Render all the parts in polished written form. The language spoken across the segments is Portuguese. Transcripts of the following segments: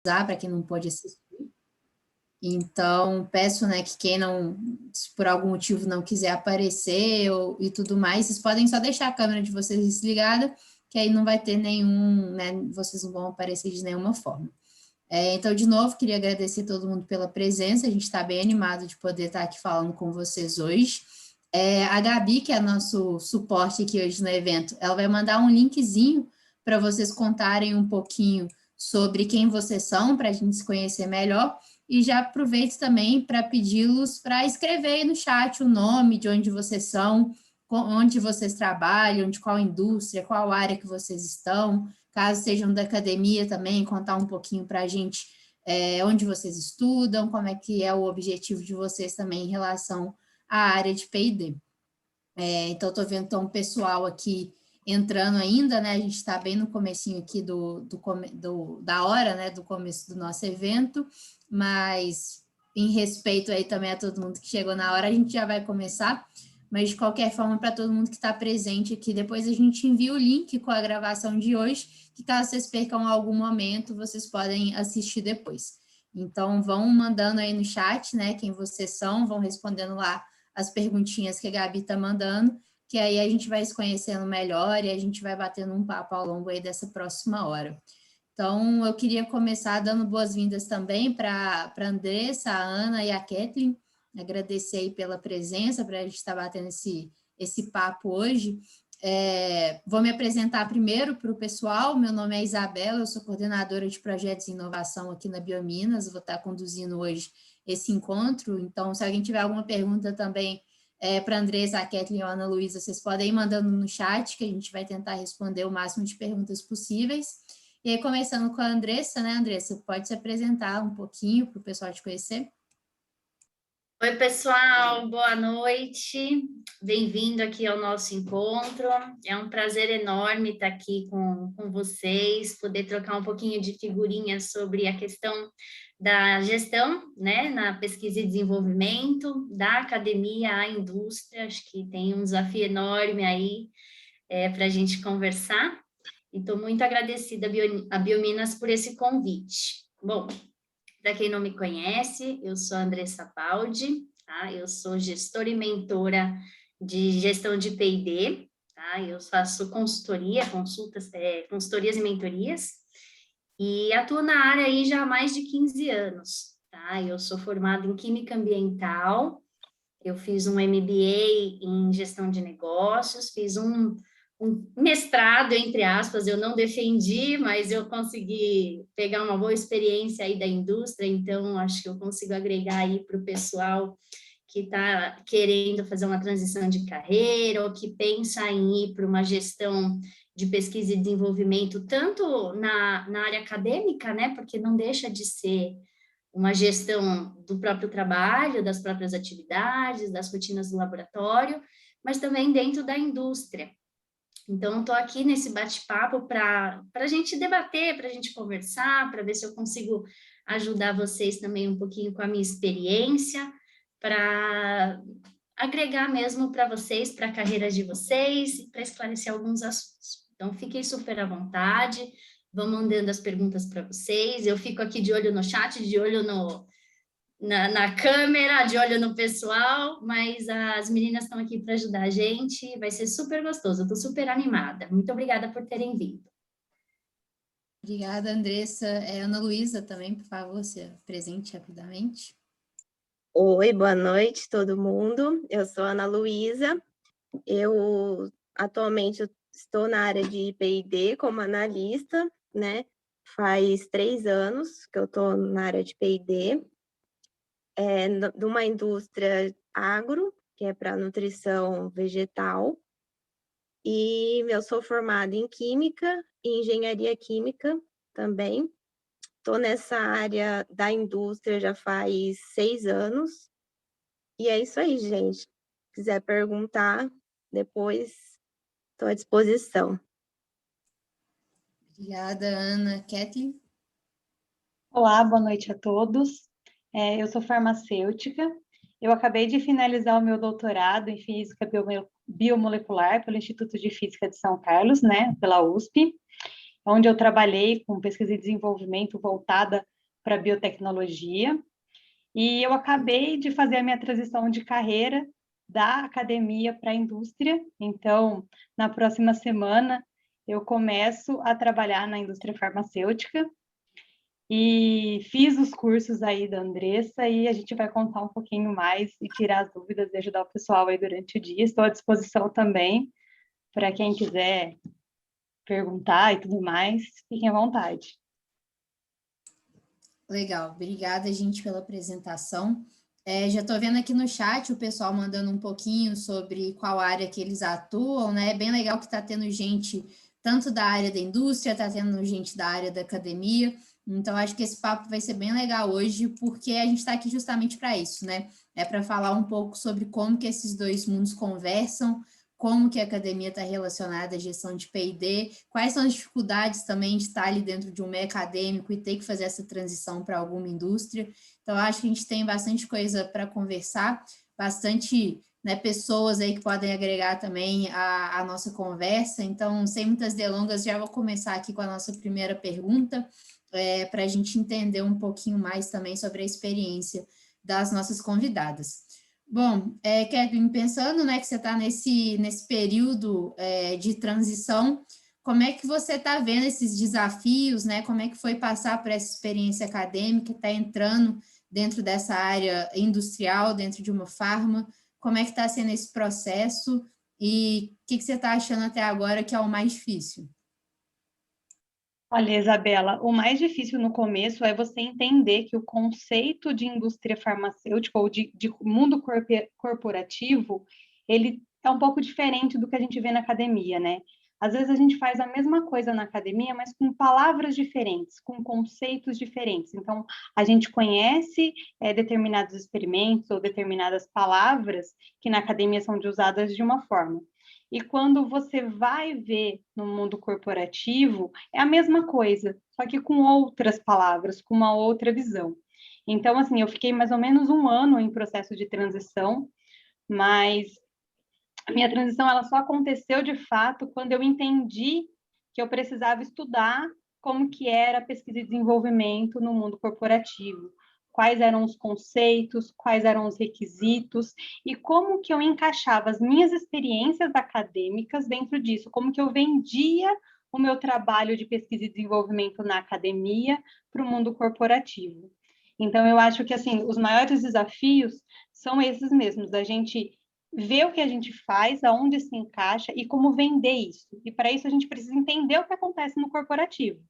para quem não pode assistir. Então, peço, né, que quem não, se por algum motivo não quiser aparecer e tudo mais, vocês podem só deixar a câmera de vocês desligada, que aí não vai ter nenhum, né, vocês não vão aparecer de nenhuma forma. Então, de novo, queria agradecer todo mundo pela presença, a gente está bem animado de poder estar aqui falando com vocês hoje. A Gabi, que é nosso suporte aqui hoje no evento, ela vai mandar um linkzinho para vocês contarem um pouquinho sobre quem vocês são, para a gente se conhecer melhor, e já aproveito também para pedi-los para escrever aí no chat o nome, de onde vocês são, onde vocês trabalham, de qual indústria, qual área que vocês estão, caso sejam da academia também, contar um pouquinho para a gente onde vocês estudam, como é que é o objetivo de vocês também em relação à área de P&D. Então, estou vendo então, o pessoal aqui entrando ainda, né? A gente está bem no comecinho aqui da hora, né? Do começo do nosso evento, mas em respeito aí também a todo mundo que chegou na hora, a gente já vai começar. Mas, de qualquer forma, para todo mundo que está presente aqui, depois a gente envia o link com a gravação de hoje, que caso vocês percam algum momento, vocês podem assistir depois. Então, vão mandando aí no chat, né, quem vocês são, vão respondendo lá as perguntinhas que a Gabi está mandando, que aí a gente vai se conhecendo melhor e a gente vai batendo um papo ao longo aí dessa próxima hora. Então, eu queria começar dando boas-vindas também para a Andressa, a Ana e a Kathleen, agradecer aí pela presença, para a gente estar batendo esse papo hoje. Vou me apresentar primeiro para o pessoal, meu nome é Isabela, eu sou coordenadora de projetos de inovação aqui na Biominas, vou estar conduzindo hoje esse encontro, então se alguém tiver alguma pergunta também para a Andressa, a Kathleen ou a Ana Luísa, vocês podem ir mandando no chat, que a gente vai tentar responder o máximo de perguntas possíveis. E aí, começando com a Andressa, né, Andressa, pode se apresentar um pouquinho para o pessoal te conhecer? Oi, pessoal, boa noite, bem-vindo aqui ao nosso encontro, é um prazer enorme estar aqui com vocês, poder trocar um pouquinho de figurinhas sobre a questão da gestão, né, na pesquisa e desenvolvimento, da academia à indústria, acho que tem um desafio enorme aí para a gente conversar, e estou muito agradecida a Biominas por esse convite. Bom, para quem não me conhece, eu sou a Andressa Baldi, tá? Eu sou gestora e mentora de gestão de P&D, tá? Eu faço consultorias e mentorias, e atuo na área aí já há mais de 15 anos, tá? Eu sou formada em Química Ambiental, eu fiz um MBA em Gestão de Negócios, fiz um mestrado, entre aspas, eu não defendi, mas eu consegui pegar uma boa experiência aí da indústria, então acho que eu consigo agregar aí para o pessoal que está querendo fazer uma transição de carreira ou que pensa em ir para uma gestão de pesquisa e desenvolvimento, tanto na área acadêmica, né, porque não deixa de ser uma gestão do próprio trabalho, das próprias atividades, das rotinas do laboratório, mas também dentro da indústria. Então, estou aqui nesse bate-papo para a gente debater, para a gente conversar, para ver se eu consigo ajudar vocês também um pouquinho com a minha experiência, para agregar mesmo para vocês, para a carreira de vocês, para esclarecer alguns assuntos. Então, fiquem super à vontade, vão mandando as perguntas para vocês, eu fico aqui de olho no chat, de olho na câmera, de olho no pessoal, mas as meninas estão aqui para ajudar a gente, vai ser super gostoso, eu estou super animada. Muito obrigada por terem vindo. Obrigada, Andressa. Ana Luísa também, por favor, se apresente rapidamente. Oi, boa noite, todo mundo. Eu sou Ana Luísa, eu atualmente estou na área de P&D como analista, né? Faz 3 anos que eu estou na área de P&D, de uma indústria agro, que é para nutrição vegetal, e eu sou formada em Química e Engenharia Química também. Estou nessa área da indústria já faz 6 anos, e é isso aí, gente. Se quiser perguntar, depois estou à disposição. Obrigada, Ana. Kathleen? Olá, boa noite a todos. Eu sou farmacêutica. Eu acabei de finalizar o meu doutorado em Física Biomolecular pelo Instituto de Física de São Carlos, né, pela USP. onde eu trabalhei com pesquisa e desenvolvimento voltada para biotecnologia, e eu acabei de fazer a minha transição de carreira da academia para a indústria. Então, na próxima semana, eu começo a trabalhar na indústria farmacêutica e fiz os cursos aí da Andressa e a gente vai contar um pouquinho mais e tirar as dúvidas e ajudar o pessoal aí durante o dia. Estou à disposição também para quem quiser perguntar e tudo mais, fiquem à vontade. Legal, obrigada, gente, pela apresentação. Já estou vendo aqui no chat o pessoal mandando um pouquinho sobre qual área que eles atuam, né? É bem legal que está tendo gente tanto da área da indústria, está tendo gente da área da academia. Então, acho que esse papo vai ser bem legal hoje, porque a gente está aqui justamente para isso, né? É para falar um pouco sobre como que esses dois mundos conversam, como que a academia está relacionada à gestão de P&D, quais são as dificuldades também de estar ali dentro de um meio acadêmico e ter que fazer essa transição para alguma indústria. Então, acho que a gente tem bastante coisa para conversar, bastante, né, pessoas aí que podem agregar também a nossa conversa. Então, sem muitas delongas, já vou começar aqui com a nossa primeira pergunta, para a gente entender um pouquinho mais também sobre a experiência das nossas convidadas. Bom, Kevin, pensando, né, que você está nesse período de transição, como é que você está vendo esses desafios, né? Como é que foi passar por essa experiência acadêmica, está entrando dentro dessa área industrial, dentro de uma farma? Como é que está sendo esse processo? E o que você está achando até agora que é o mais difícil? Olha, Isabela, o mais difícil no começo é você entender que o conceito de indústria farmacêutica ou de mundo corporativo, ele é um pouco diferente do que a gente vê na academia, né? Às vezes a gente faz a mesma coisa na academia, mas com palavras diferentes, com conceitos diferentes. Então, a gente conhece determinados experimentos ou determinadas palavras que na academia são usadas de uma forma. E quando você vai ver no mundo corporativo, é a mesma coisa, só que com outras palavras, com uma outra visão. Então, assim, eu fiquei mais ou menos um ano em processo de transição, mas a minha transição ela só aconteceu de fato quando eu entendi que eu precisava estudar como que era pesquisa e desenvolvimento no mundo corporativo, quais eram os conceitos, quais eram os requisitos e como que eu encaixava as minhas experiências acadêmicas dentro disso, como que eu vendia o meu trabalho de pesquisa e desenvolvimento na academia para o mundo corporativo. Então, eu acho que, assim, os maiores desafios são esses mesmos, da gente ver o que a gente faz, aonde se encaixa e como vender isso. E para isso a gente precisa entender o que acontece no corporativo.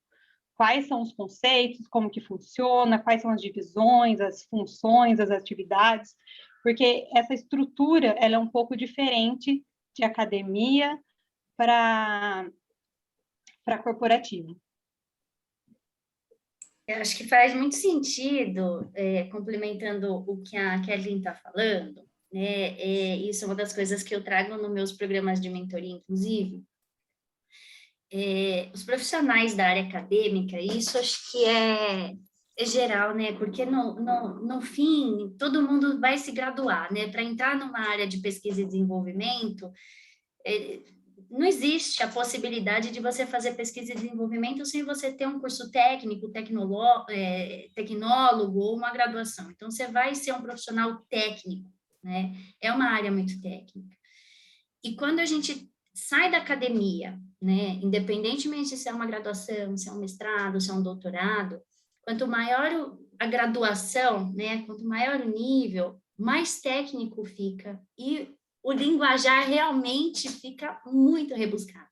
Quais são os conceitos, como que funciona, quais são as divisões, as funções, as atividades, porque essa estrutura ela é um pouco diferente de academia para corporativo. Eu acho que faz muito sentido, complementando o que a Kelly está falando, né? Isso é uma das coisas que eu trago nos meus programas de mentoria, inclusive. Os profissionais da área acadêmica, isso acho que é geral, né? Porque no fim, todo mundo vai se graduar, né? Para entrar numa área de pesquisa e desenvolvimento, não existe a possibilidade de você fazer pesquisa e desenvolvimento sem você ter um curso técnico, tecnólogo ou uma graduação. Então, você vai ser um profissional técnico, né? É uma área muito técnica. E quando a gente sai da academia, né, independentemente se é uma graduação, se é um mestrado, se é um doutorado, quanto maior a graduação, né, quanto maior o nível, mais técnico fica e o linguajar realmente fica muito rebuscado.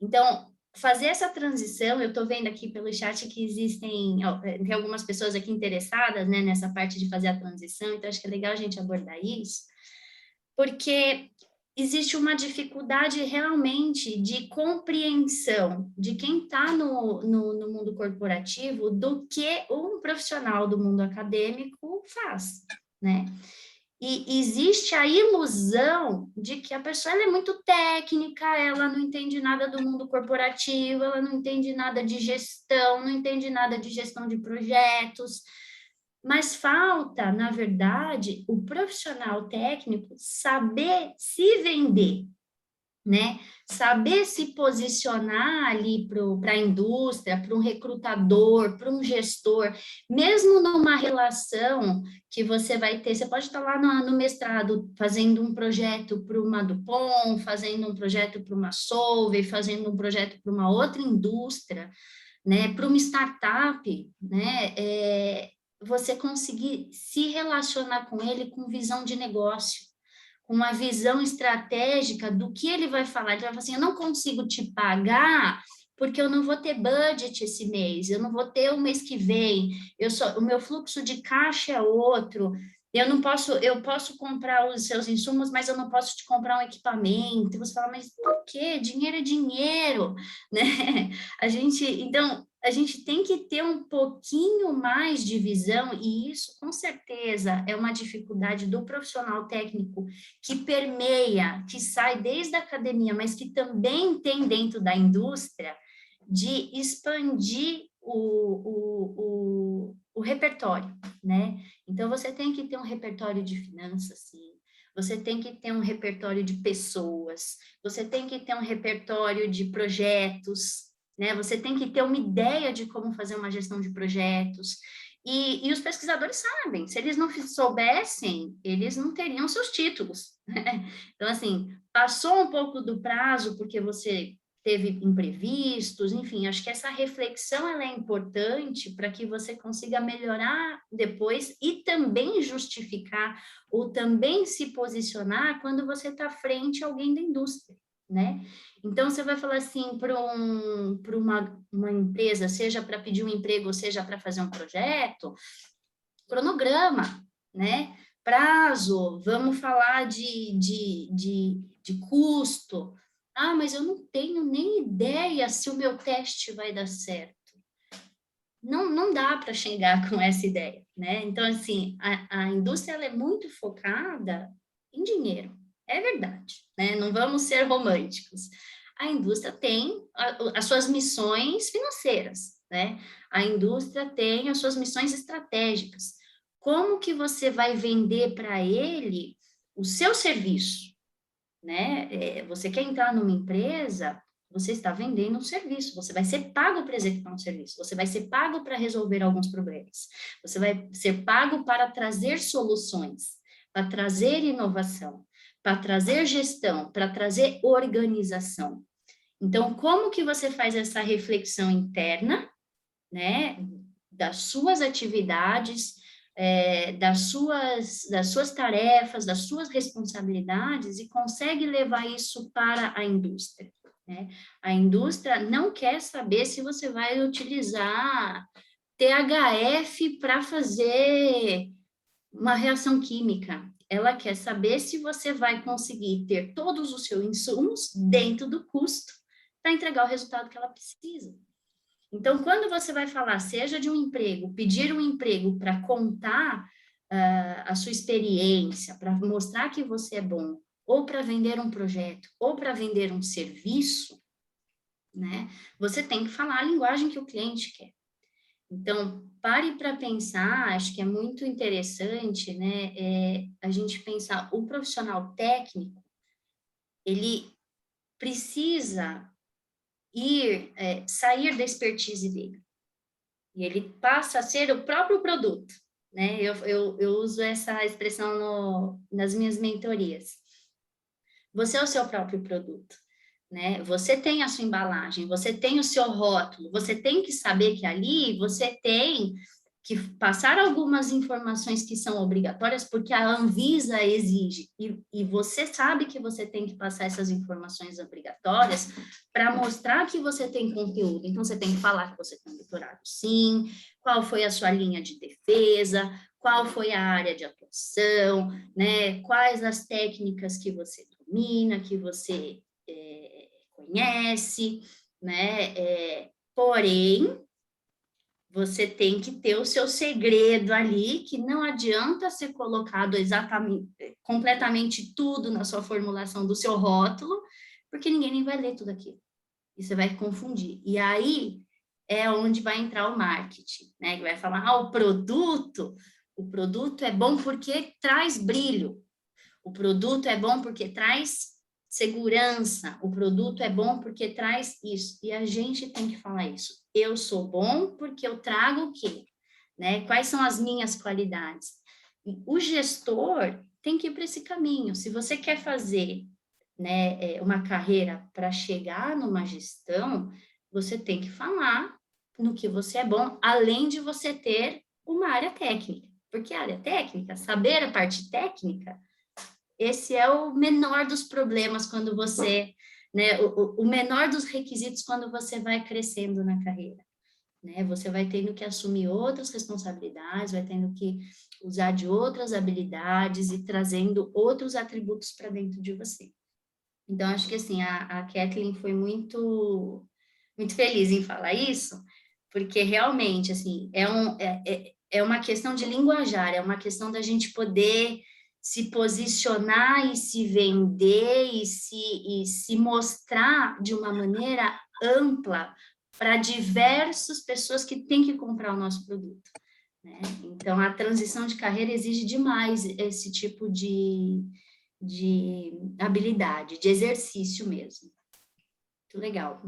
Então, fazer essa transição, eu estou vendo aqui pelo chat que tem algumas pessoas aqui interessadas, né, nessa parte de fazer a transição, então acho que é legal a gente abordar isso, porque existe uma dificuldade realmente de compreensão de quem está no mundo corporativo do que um profissional do mundo acadêmico faz, né? E existe a ilusão de que a pessoa ela é muito técnica, ela não entende nada do mundo corporativo, ela não entende nada de gestão, não entende nada de gestão de projetos, mas falta, na verdade, o profissional técnico saber se vender, né? Saber se posicionar ali para a indústria, para um recrutador, para um gestor, mesmo numa relação que você vai ter, você pode estar lá no mestrado fazendo um projeto para uma Dupont, fazendo um projeto para uma Solvay, fazendo um projeto para uma outra indústria, né? Para uma startup, né? Você conseguir se relacionar com ele com visão de negócio, uma visão estratégica do que ele vai falar. Ele vai falar assim, eu não consigo te pagar porque eu não vou ter budget esse mês, eu não vou ter o mês que vem, o meu fluxo de caixa é outro, eu posso comprar os seus insumos, mas eu não posso te comprar um equipamento. E você fala, mas por quê? Dinheiro é dinheiro, né? Então, a gente tem que ter um pouquinho mais de visão, e isso, com certeza, é uma dificuldade do profissional técnico que permeia, que sai desde a academia, mas que também tem dentro da indústria, de expandir o repertório, né? Então, você tem que ter um repertório de finanças, sim. Você tem que ter um repertório de pessoas, você tem que ter um repertório de projetos, né? Você tem que ter uma ideia de como fazer uma gestão de projetos. E os pesquisadores sabem, se eles não soubessem, eles não teriam seus títulos, né? Então, assim, passou um pouco do prazo porque você teve imprevistos, enfim, acho que essa reflexão ela é importante para que você consiga melhorar depois e também justificar ou também se posicionar quando você está frente a alguém da indústria, né? Então, você vai falar assim para uma empresa, seja para pedir um emprego, seja para fazer um projeto, cronograma, né? Prazo, vamos falar de custo. Ah, mas eu não tenho nem ideia se o meu teste vai dar certo. Não dá para chegar com essa ideia, né? Então, assim, a indústria ela é muito focada em dinheiro, é verdade, né? Não vamos ser românticos. A indústria tem as suas missões financeiras, né? A indústria tem as suas missões estratégicas. Como que você vai vender para ele o seu serviço? Né? Você quer entrar numa empresa, você está vendendo um serviço, você vai ser pago para executar um serviço, você vai ser pago para resolver alguns problemas, você vai ser pago para trazer soluções, para trazer inovação, para trazer gestão, para trazer organização. Então, como que você faz essa reflexão interna, né, das suas atividades, das suas tarefas, das suas responsabilidades e consegue levar isso para a indústria, né? A indústria não quer saber se você vai utilizar THF para fazer uma reação química. Ela quer saber se você vai conseguir ter todos os seus insumos dentro do custo para entregar o resultado que ela precisa. Então, quando você vai falar, seja de um emprego, pedir um emprego para contar a sua experiência, para mostrar que você é bom, ou para vender um projeto, ou para vender um serviço, né? Você tem que falar a linguagem que o cliente quer. Então, pare para pensar, acho que é muito interessante, né? A gente pensar, o profissional técnico, ele precisa sair da expertise dele. E ele passa a ser o próprio produto, né? Eu uso essa expressão nas minhas mentorias. Você é o seu próprio produto, né? Você tem a sua embalagem, você tem o seu rótulo, você tem que saber que ali você tem que passar algumas informações que são obrigatórias, porque a Anvisa exige, e você sabe que você tem que passar essas informações obrigatórias para mostrar que você tem conteúdo. Então, você tem que falar que você tem doutorado, sim, qual foi a sua linha de defesa, qual foi a área de atuação, né? Quais as técnicas que você domina, que você conhece, né? Porém, você tem que ter o seu segredo ali, que não adianta ser colocado completamente tudo na sua formulação do seu rótulo, porque ninguém nem vai ler tudo aquilo. E você vai confundir. E aí é onde vai entrar o marketing, né? Que vai falar, o produto é bom porque traz brilho. O produto é bom porque traz segurança, o produto é bom porque traz isso, e a gente tem que falar isso. Eu sou bom porque eu trago o quê? Né? Quais são as minhas qualidades? E o gestor tem que ir para esse caminho. Se você quer fazer, né, uma carreira para chegar numa gestão, você tem que falar no que você é bom, além de você ter uma área técnica. Porque a área técnica, saber a parte técnica, esse é o menor dos problemas quando você, né, o menor dos requisitos quando você vai crescendo na carreira, né? Você vai tendo que assumir outras responsabilidades, vai tendo que usar de outras habilidades e trazendo outros atributos para dentro de você. Então, acho que assim, a Kathleen foi muito feliz em falar isso, porque realmente, assim, é uma questão de linguajar, é uma questão da gente poder se posicionar e se vender e se mostrar de uma maneira ampla para diversas pessoas que têm que comprar o nosso produto, né? Então, a transição de carreira exige demais esse tipo de habilidade, de exercício mesmo. Muito legal.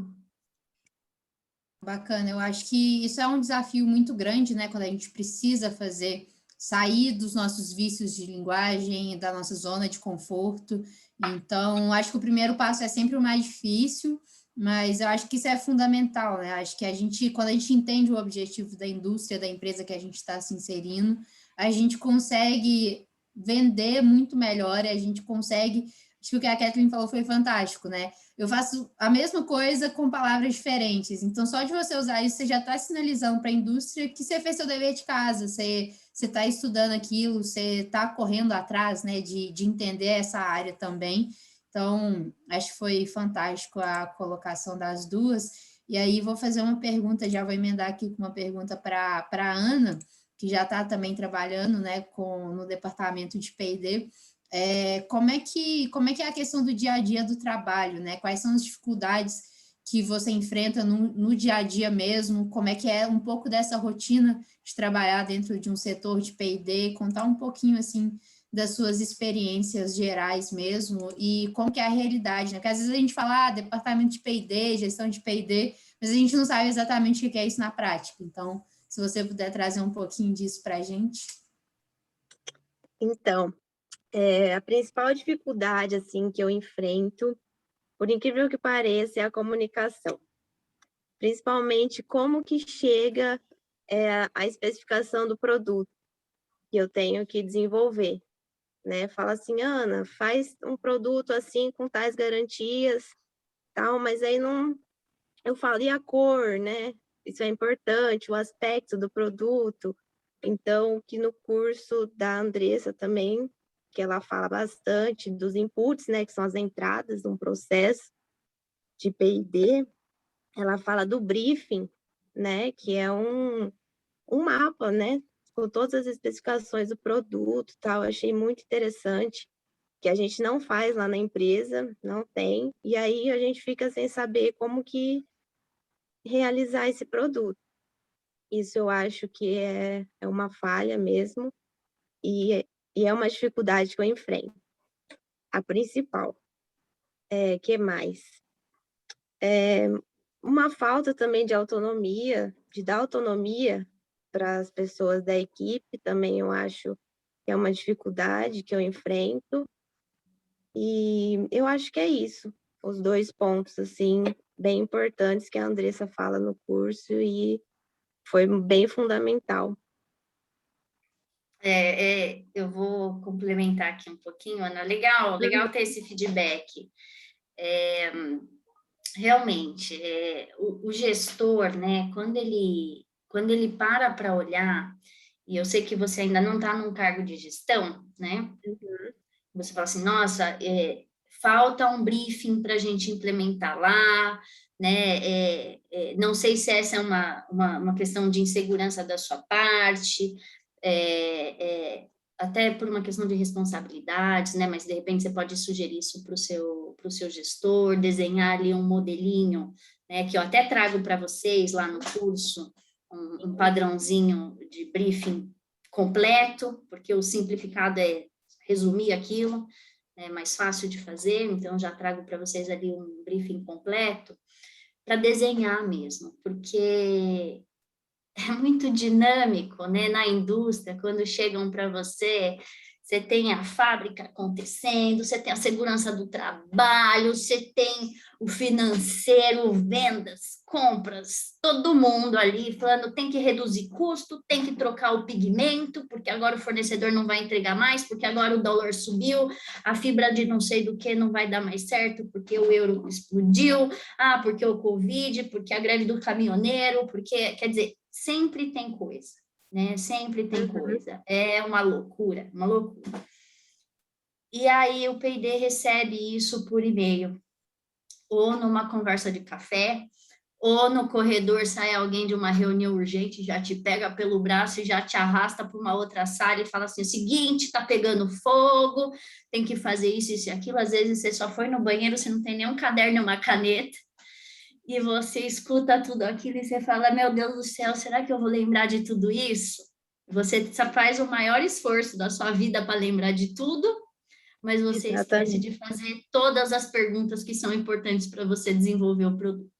Bacana, eu acho que isso é um desafio muito grande, né? Quando a gente precisa sair dos nossos vícios de linguagem, da nossa zona de conforto. Então, acho que o primeiro passo é sempre o mais difícil, mas eu acho que isso é fundamental, né? Acho que quando a gente entende o objetivo da indústria, da empresa que a gente está se inserindo, a gente consegue vender muito melhor, a gente consegue. Acho que o que a Kathleen falou foi fantástico, né? Eu faço a mesma coisa com palavras diferentes. Então, só de você usar isso, você já está sinalizando para a indústria que você fez seu dever de casa, você está estudando aquilo, você está correndo atrás, né, de entender essa área também. Então, acho que foi fantástico a colocação das duas. E aí, vou fazer uma pergunta, já vou emendar aqui com uma pergunta para a Ana, que já está também trabalhando, né, no departamento de P&D. Como é que é a questão do dia a dia do trabalho, né? Quais são as dificuldades que você enfrenta no dia a dia mesmo? Como é que é um pouco dessa rotina de trabalhar dentro de um setor de P&D? Contar um pouquinho, assim, das suas experiências gerais mesmo e como que é a realidade, né? Porque às vezes a gente fala, departamento de P&D, gestão de P&D, mas a gente não sabe exatamente o que é isso na prática. Então, se você puder trazer um pouquinho disso para a gente. Então, a principal dificuldade, assim, que eu enfrento, por incrível que pareça, é a comunicação. Principalmente como que chega a especificação do produto que eu tenho que desenvolver, né? Fala assim, Ana, faz um produto assim, com tais garantias, tal, mas aí não... Eu falo, e a cor, né? Isso é importante, o aspecto do produto. Então, que no curso da Andressa também, que ela fala bastante dos inputs, né, que são as entradas de um processo de P&D, ela fala do briefing, né, que é um mapa, né, com todas as especificações do produto, tal. Eu achei muito interessante, que a gente não faz lá na empresa, não tem, e aí a gente fica sem saber como que realizar esse produto. Isso eu acho que é uma falha mesmo, e é uma dificuldade que eu enfrento. A principal. Que mais? Uma falta também de autonomia, de dar autonomia para as pessoas da equipe, também eu acho que é uma dificuldade que eu enfrento. E eu acho que é isso, os dois pontos, assim, bem importantes que a Andressa fala no curso e foi bem fundamental. Eu vou complementar aqui um pouquinho, Ana. Legal ter esse feedback. Realmente, o gestor, né, quando ele para olhar, e eu sei que você ainda não está num cargo de gestão, né? Uhum. Você fala assim, nossa, falta um briefing para a gente implementar lá, né? Não sei se essa é uma questão de insegurança da sua parte, até por uma questão de responsabilidades, né? Mas de repente você pode sugerir isso para o seu gestor, desenhar ali um modelinho, né? Que eu até trago para vocês lá no curso, um padrãozinho de briefing completo, porque o simplificado é resumir aquilo, é mais fácil de fazer, então já trago para vocês ali um briefing completo, para desenhar mesmo, porque é muito dinâmico, né, na indústria, quando chegam para você, você tem a fábrica acontecendo, você tem a segurança do trabalho, você tem o financeiro, vendas, compras, todo mundo ali falando tem que reduzir custo, tem que trocar o pigmento, porque agora o fornecedor não vai entregar mais, porque agora o dólar subiu, a fibra de não sei do que não vai dar mais certo, porque o euro explodiu, porque o Covid, porque a greve do caminhoneiro, porque, quer dizer, sempre tem coisa, né? Sempre tem coisa. É uma loucura, uma loucura. E aí o P&D recebe isso por e-mail, ou numa conversa de café, ou no corredor sai alguém de uma reunião urgente, já te pega pelo braço e já te arrasta para uma outra sala e fala assim, o seguinte, tá pegando fogo, tem que fazer isso, isso e aquilo. Às vezes você só foi no banheiro, você não tem nem um caderno e uma caneta, e você escuta tudo aquilo e você fala, meu Deus do céu, será que eu vou lembrar de tudo isso? Você faz o maior esforço da sua vida para lembrar de tudo, mas você esquece de fazer todas as perguntas que são importantes para você desenvolver o produto.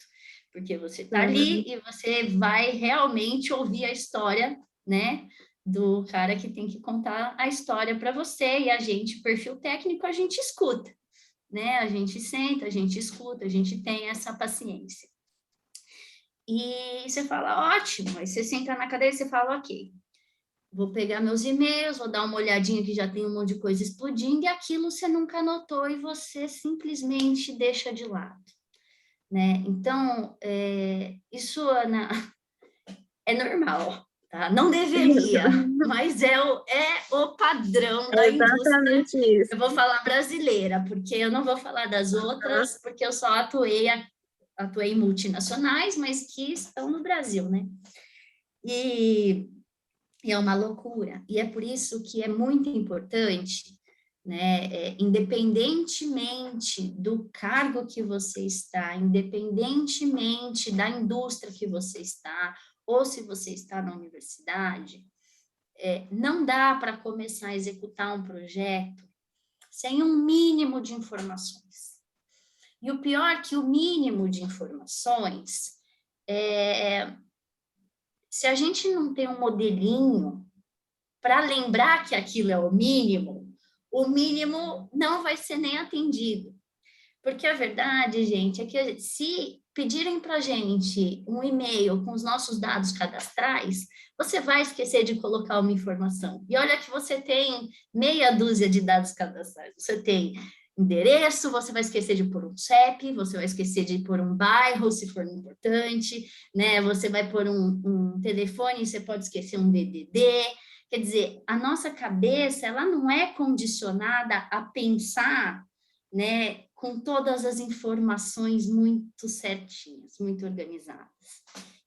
Porque você está ali e você vai realmente ouvir a história, né, do cara que tem que contar a história para você, e a gente, perfil técnico, a gente escuta, né? A gente senta, a gente escuta, a gente tem essa paciência. E você fala, ótimo, aí você senta na cadeira e você fala, ok, vou pegar meus e-mails, vou dar uma olhadinha que já tem um monte de coisa explodindo, e aquilo você nunca anotou e você simplesmente deixa de lado, né? Então, isso, Ana, é normal, tá? Não deveria, mas é o padrão da indústria. Isso. Eu vou falar brasileira, porque eu não vou falar das outras, porque eu só atuei em multinacionais, mas que estão no Brasil, né? E é uma loucura. E é por isso que é muito importante, né? Independentemente do cargo que você está, independentemente da indústria que você está, ou se você está na universidade, não dá para começar a executar um projeto sem um mínimo de informações. E o pior é que o mínimo de informações, se a gente não tem um modelinho para lembrar que aquilo é o mínimo não vai ser nem atendido. Porque a verdade, gente, é que se pedirem para a gente um e-mail com os nossos dados cadastrais, você vai esquecer de colocar uma informação. E olha que você tem meia dúzia de dados cadastrais. Você tem endereço, você vai esquecer de pôr um CEP, você vai esquecer de pôr um bairro, se for importante, né? Você vai pôr um telefone, você pode esquecer um DDD. Quer dizer, a nossa cabeça, ela não é condicionada a pensar, né, com todas as informações muito certinhas, muito organizadas.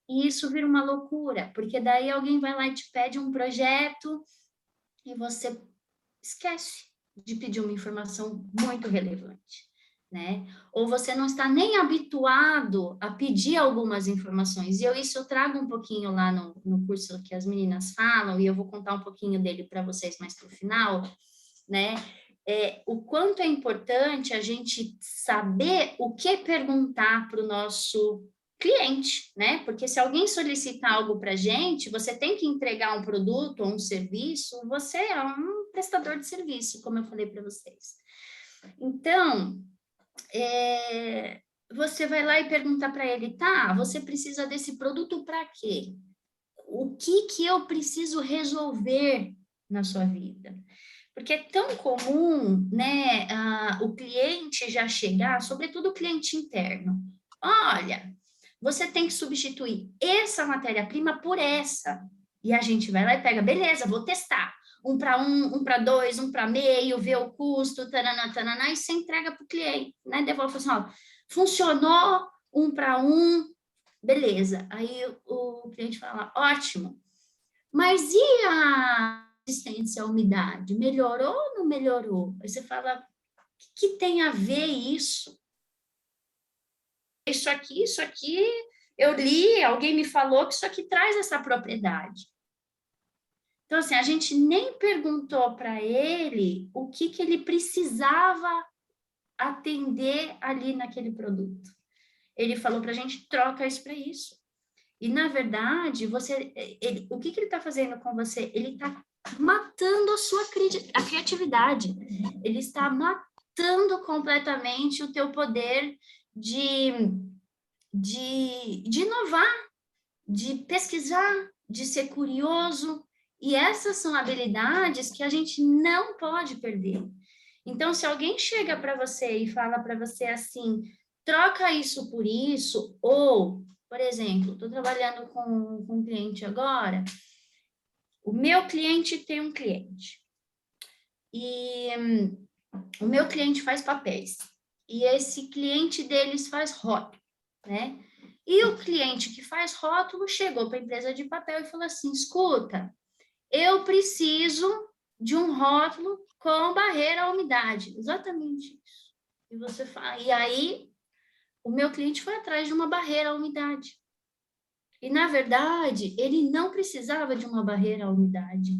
E isso vira uma loucura, porque daí alguém vai lá e te pede um projeto e você esquece de pedir uma informação muito relevante, né? Ou você não está nem habituado a pedir algumas informações. E isso eu trago um pouquinho lá no curso que as meninas falam, e eu vou contar um pouquinho dele para vocês mais para o final, né? O quanto é importante a gente saber o que perguntar para o nosso cliente, né? Porque se alguém solicita algo para a gente, você tem que entregar um produto ou um serviço, você é um prestador de serviço, como eu falei para vocês. Então, você vai lá e pergunta para ele, tá, você precisa desse produto para quê? O que eu preciso resolver na sua vida? Porque é tão comum, né, o cliente já chegar, sobretudo o cliente interno. Olha, você tem que substituir essa matéria-prima por essa. E a gente vai lá e pega, beleza, vou testar. Um para dois, um para meio, ver o custo, taraná, taraná, e você entrega para o cliente, né? Devolve assim, ó, funcionou, 1 para 1, beleza. Aí o cliente fala, ótimo, mas e a resistência à umidade? Melhorou ou não melhorou? Aí você fala, o que tem a ver isso? Isso aqui, eu li, alguém me falou que isso aqui traz essa propriedade. Então, assim, a gente nem perguntou para ele o que ele precisava atender ali naquele produto. Ele falou para a gente, troca isso para isso. E, na verdade, o que ele está fazendo com você? Ele está matando a criatividade. Ele está matando completamente o teu poder de inovar, de pesquisar, de ser curioso. E essas são habilidades que a gente não pode perder. Então, se alguém chega para você e fala para você assim, troca isso por isso, ou, por exemplo, estou trabalhando com um cliente agora, o meu cliente tem um cliente, e o meu cliente faz papéis, e esse cliente deles faz rótulo, né? E o cliente que faz rótulo chegou para a empresa de papel e falou assim, escuta, eu preciso de um rótulo com barreira à umidade. Exatamente isso. E você fala, e aí o meu cliente foi atrás de uma barreira à umidade. E na verdade, ele não precisava de uma barreira à umidade.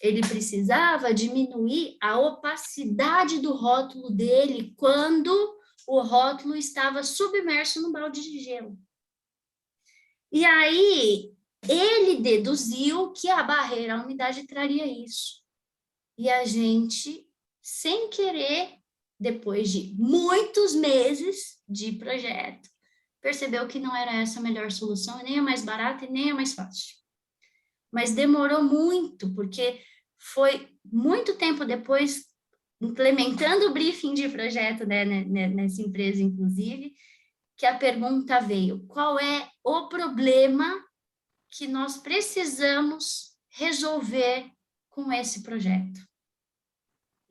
Ele precisava diminuir a opacidade do rótulo dele quando o rótulo estava submerso no balde de gelo. E aí ele deduziu que a barreira à umidade traria isso. E a gente, sem querer, depois de muitos meses de projeto, percebeu que não era essa a melhor solução, nem a mais barata e nem a mais fácil. Mas demorou muito, porque foi muito tempo depois, implementando o briefing de projeto, né, nessa empresa, inclusive, que a pergunta veio, qual é o problema que nós precisamos resolver com esse projeto?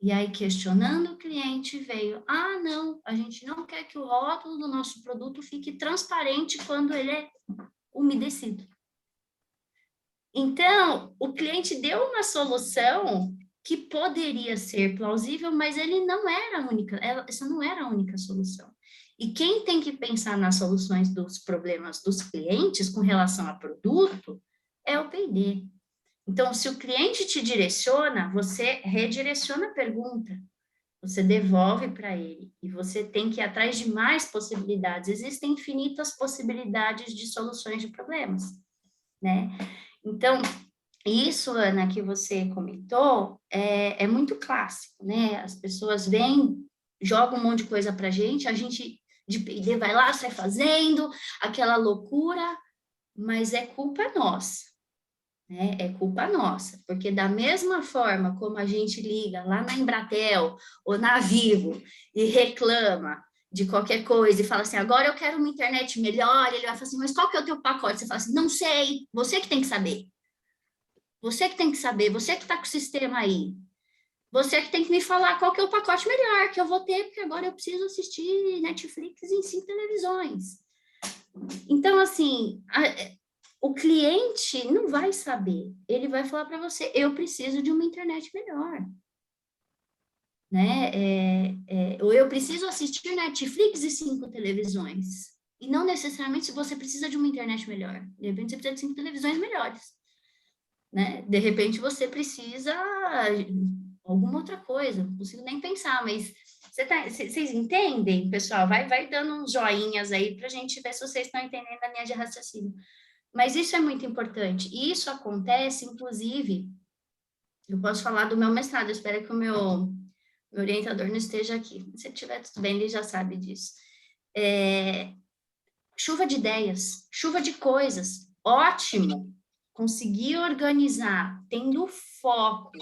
E aí, questionando o cliente, veio, não, a gente não quer que o rótulo do nosso produto fique transparente quando ele é umedecido. Então, o cliente deu uma solução que poderia ser plausível, mas ele não era a única, essa não era a única solução. E quem tem que pensar nas soluções dos problemas dos clientes com relação a produto é o P&D. Então, se o cliente te direciona, você redireciona a pergunta, você devolve para ele, e você tem que ir atrás de mais possibilidades. Existem infinitas possibilidades de soluções de problemas, né? Então, isso, Ana, que você comentou, é muito clássico, né? As pessoas vêm, jogam um monte de coisa para a gente de P&D vai lá, sai fazendo, aquela loucura, mas é culpa nossa. Né? É culpa nossa, porque da mesma forma como a gente liga lá na Embratel ou na Vivo e reclama de qualquer coisa e fala assim, agora eu quero uma internet melhor, ele vai falar assim, mas qual que é o teu pacote? Você fala assim, não sei, você que tem que saber. Você que tem que saber, você que está com o sistema aí. Você que tem que me falar qual que é o pacote melhor que eu vou ter, porque agora eu preciso assistir Netflix em 5 televisões. Então, assim, o cliente não vai saber. Ele vai falar para você, eu preciso de uma internet melhor. Né? Ou eu preciso assistir Netflix e 5 televisões. E não necessariamente se você precisa de uma internet melhor. De repente, você precisa de 5 televisões melhores. Né? De repente, você precisa de alguma outra coisa. Não consigo nem pensar, mas vocês entendem, pessoal? Vai dando uns joinhas aí para a gente ver se vocês estão entendendo a linha de raciocínio. Mas isso é muito importante. E isso acontece, inclusive, eu posso falar do meu mestrado, eu espero que o meu orientador não esteja aqui. Se tiver tudo bem, ele já sabe disso. Chuva de ideias, chuva de coisas. Ótimo! Conseguir organizar, tendo foco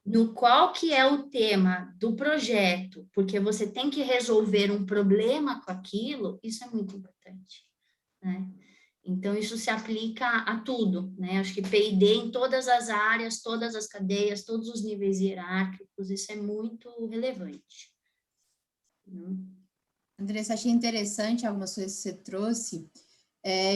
no qual que é o tema do projeto, porque você tem que resolver um problema com aquilo, isso é muito importante, né? Então, isso se aplica a tudo, né? Acho que P&D em todas as áreas, todas as cadeias, todos os níveis hierárquicos, isso é muito relevante. Andressa, achei interessante algumas coisas que você trouxe,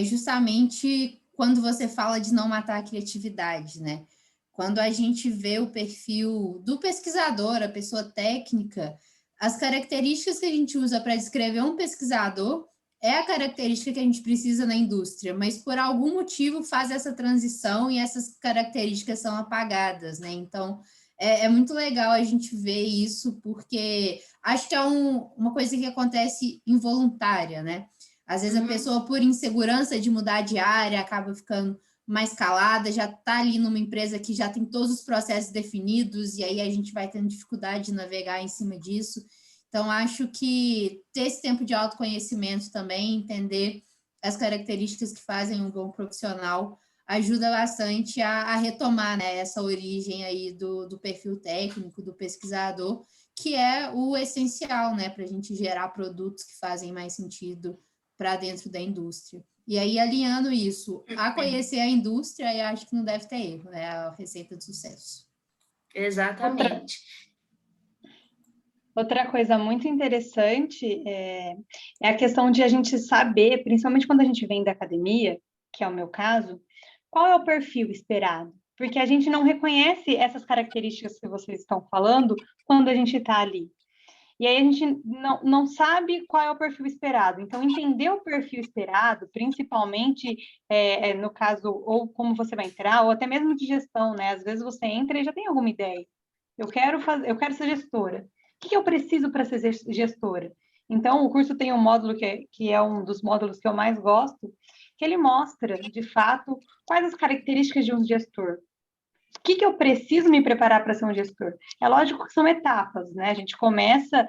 justamente quando você fala de não matar a criatividade, né? Quando a gente vê o perfil do pesquisador, a pessoa técnica, as características que a gente usa para descrever um pesquisador é a característica que a gente precisa na indústria, mas por algum motivo faz essa transição e essas características são apagadas, né? Então, é muito legal a gente ver isso, porque acho que é uma coisa que acontece involuntária, né? Às vezes a pessoa, por insegurança de mudar de área, acaba ficando mais calada, já está ali numa empresa que já tem todos os processos definidos, e aí a gente vai tendo dificuldade de navegar em cima disso. Então, acho que ter esse tempo de autoconhecimento também, entender as características que fazem um bom profissional, ajuda bastante a retomar, né, essa origem aí do perfil técnico, do pesquisador, que é o essencial, né, para a gente gerar produtos que fazem mais sentido para dentro da indústria. E aí, alinhando isso a conhecer a indústria, eu acho que não deve ter erro, é a receita de sucesso. Exatamente. Outra coisa muito interessante é a questão de a gente saber, principalmente quando a gente vem da academia, que é o meu caso, qual é o perfil esperado? Porque a gente não reconhece essas características que vocês estão falando quando a gente está ali. E aí a gente não sabe qual é o perfil esperado. Então, entender o perfil esperado, principalmente no caso, ou como você vai entrar, ou até mesmo de gestão, né? Às vezes você entra e já tem alguma ideia. Eu quero ser gestora. O que eu preciso para ser gestora? Então, o curso tem um módulo que é um dos módulos que eu mais gosto, que ele mostra, de fato, quais as características de um gestor. O que eu preciso me preparar para ser um gestor? É lógico que são etapas, né? A gente começa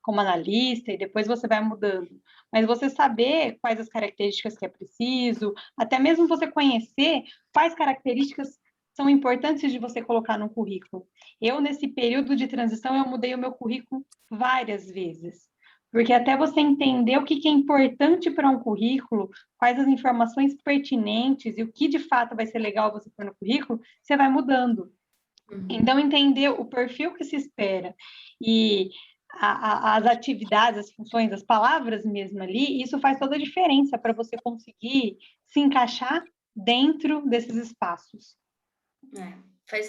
como analista e depois você vai mudando. Mas você saber quais as características que é preciso, até mesmo você conhecer quais características são importantes de você colocar no currículo. Eu, nesse período de transição, eu mudei o meu currículo várias vezes. Porque até você entender o que é importante para um currículo, quais as informações pertinentes e o que de fato vai ser legal você pôr no currículo, você vai mudando. Então, entender o perfil que se espera e as atividades, as funções, as palavras mesmo ali, isso faz toda a diferença para você conseguir se encaixar dentro desses espaços.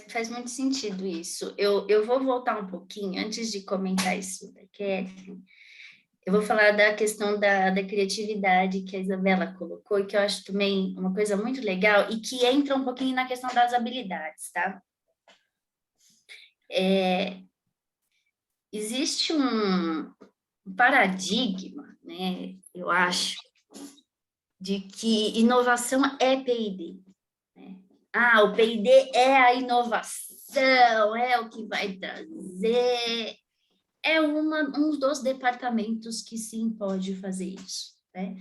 Faz muito sentido isso. Eu vou voltar um pouquinho, antes de comentar isso da Kathleen, eu vou falar da questão da criatividade que a Isabela colocou, e que eu acho também uma coisa muito legal, e que entra um pouquinho na questão das habilidades, tá? Existe um paradigma, né, eu acho, de que inovação é P&D. Né? O P&D é a inovação, é o que vai trazer... É um dos departamentos que sim pode fazer isso, né?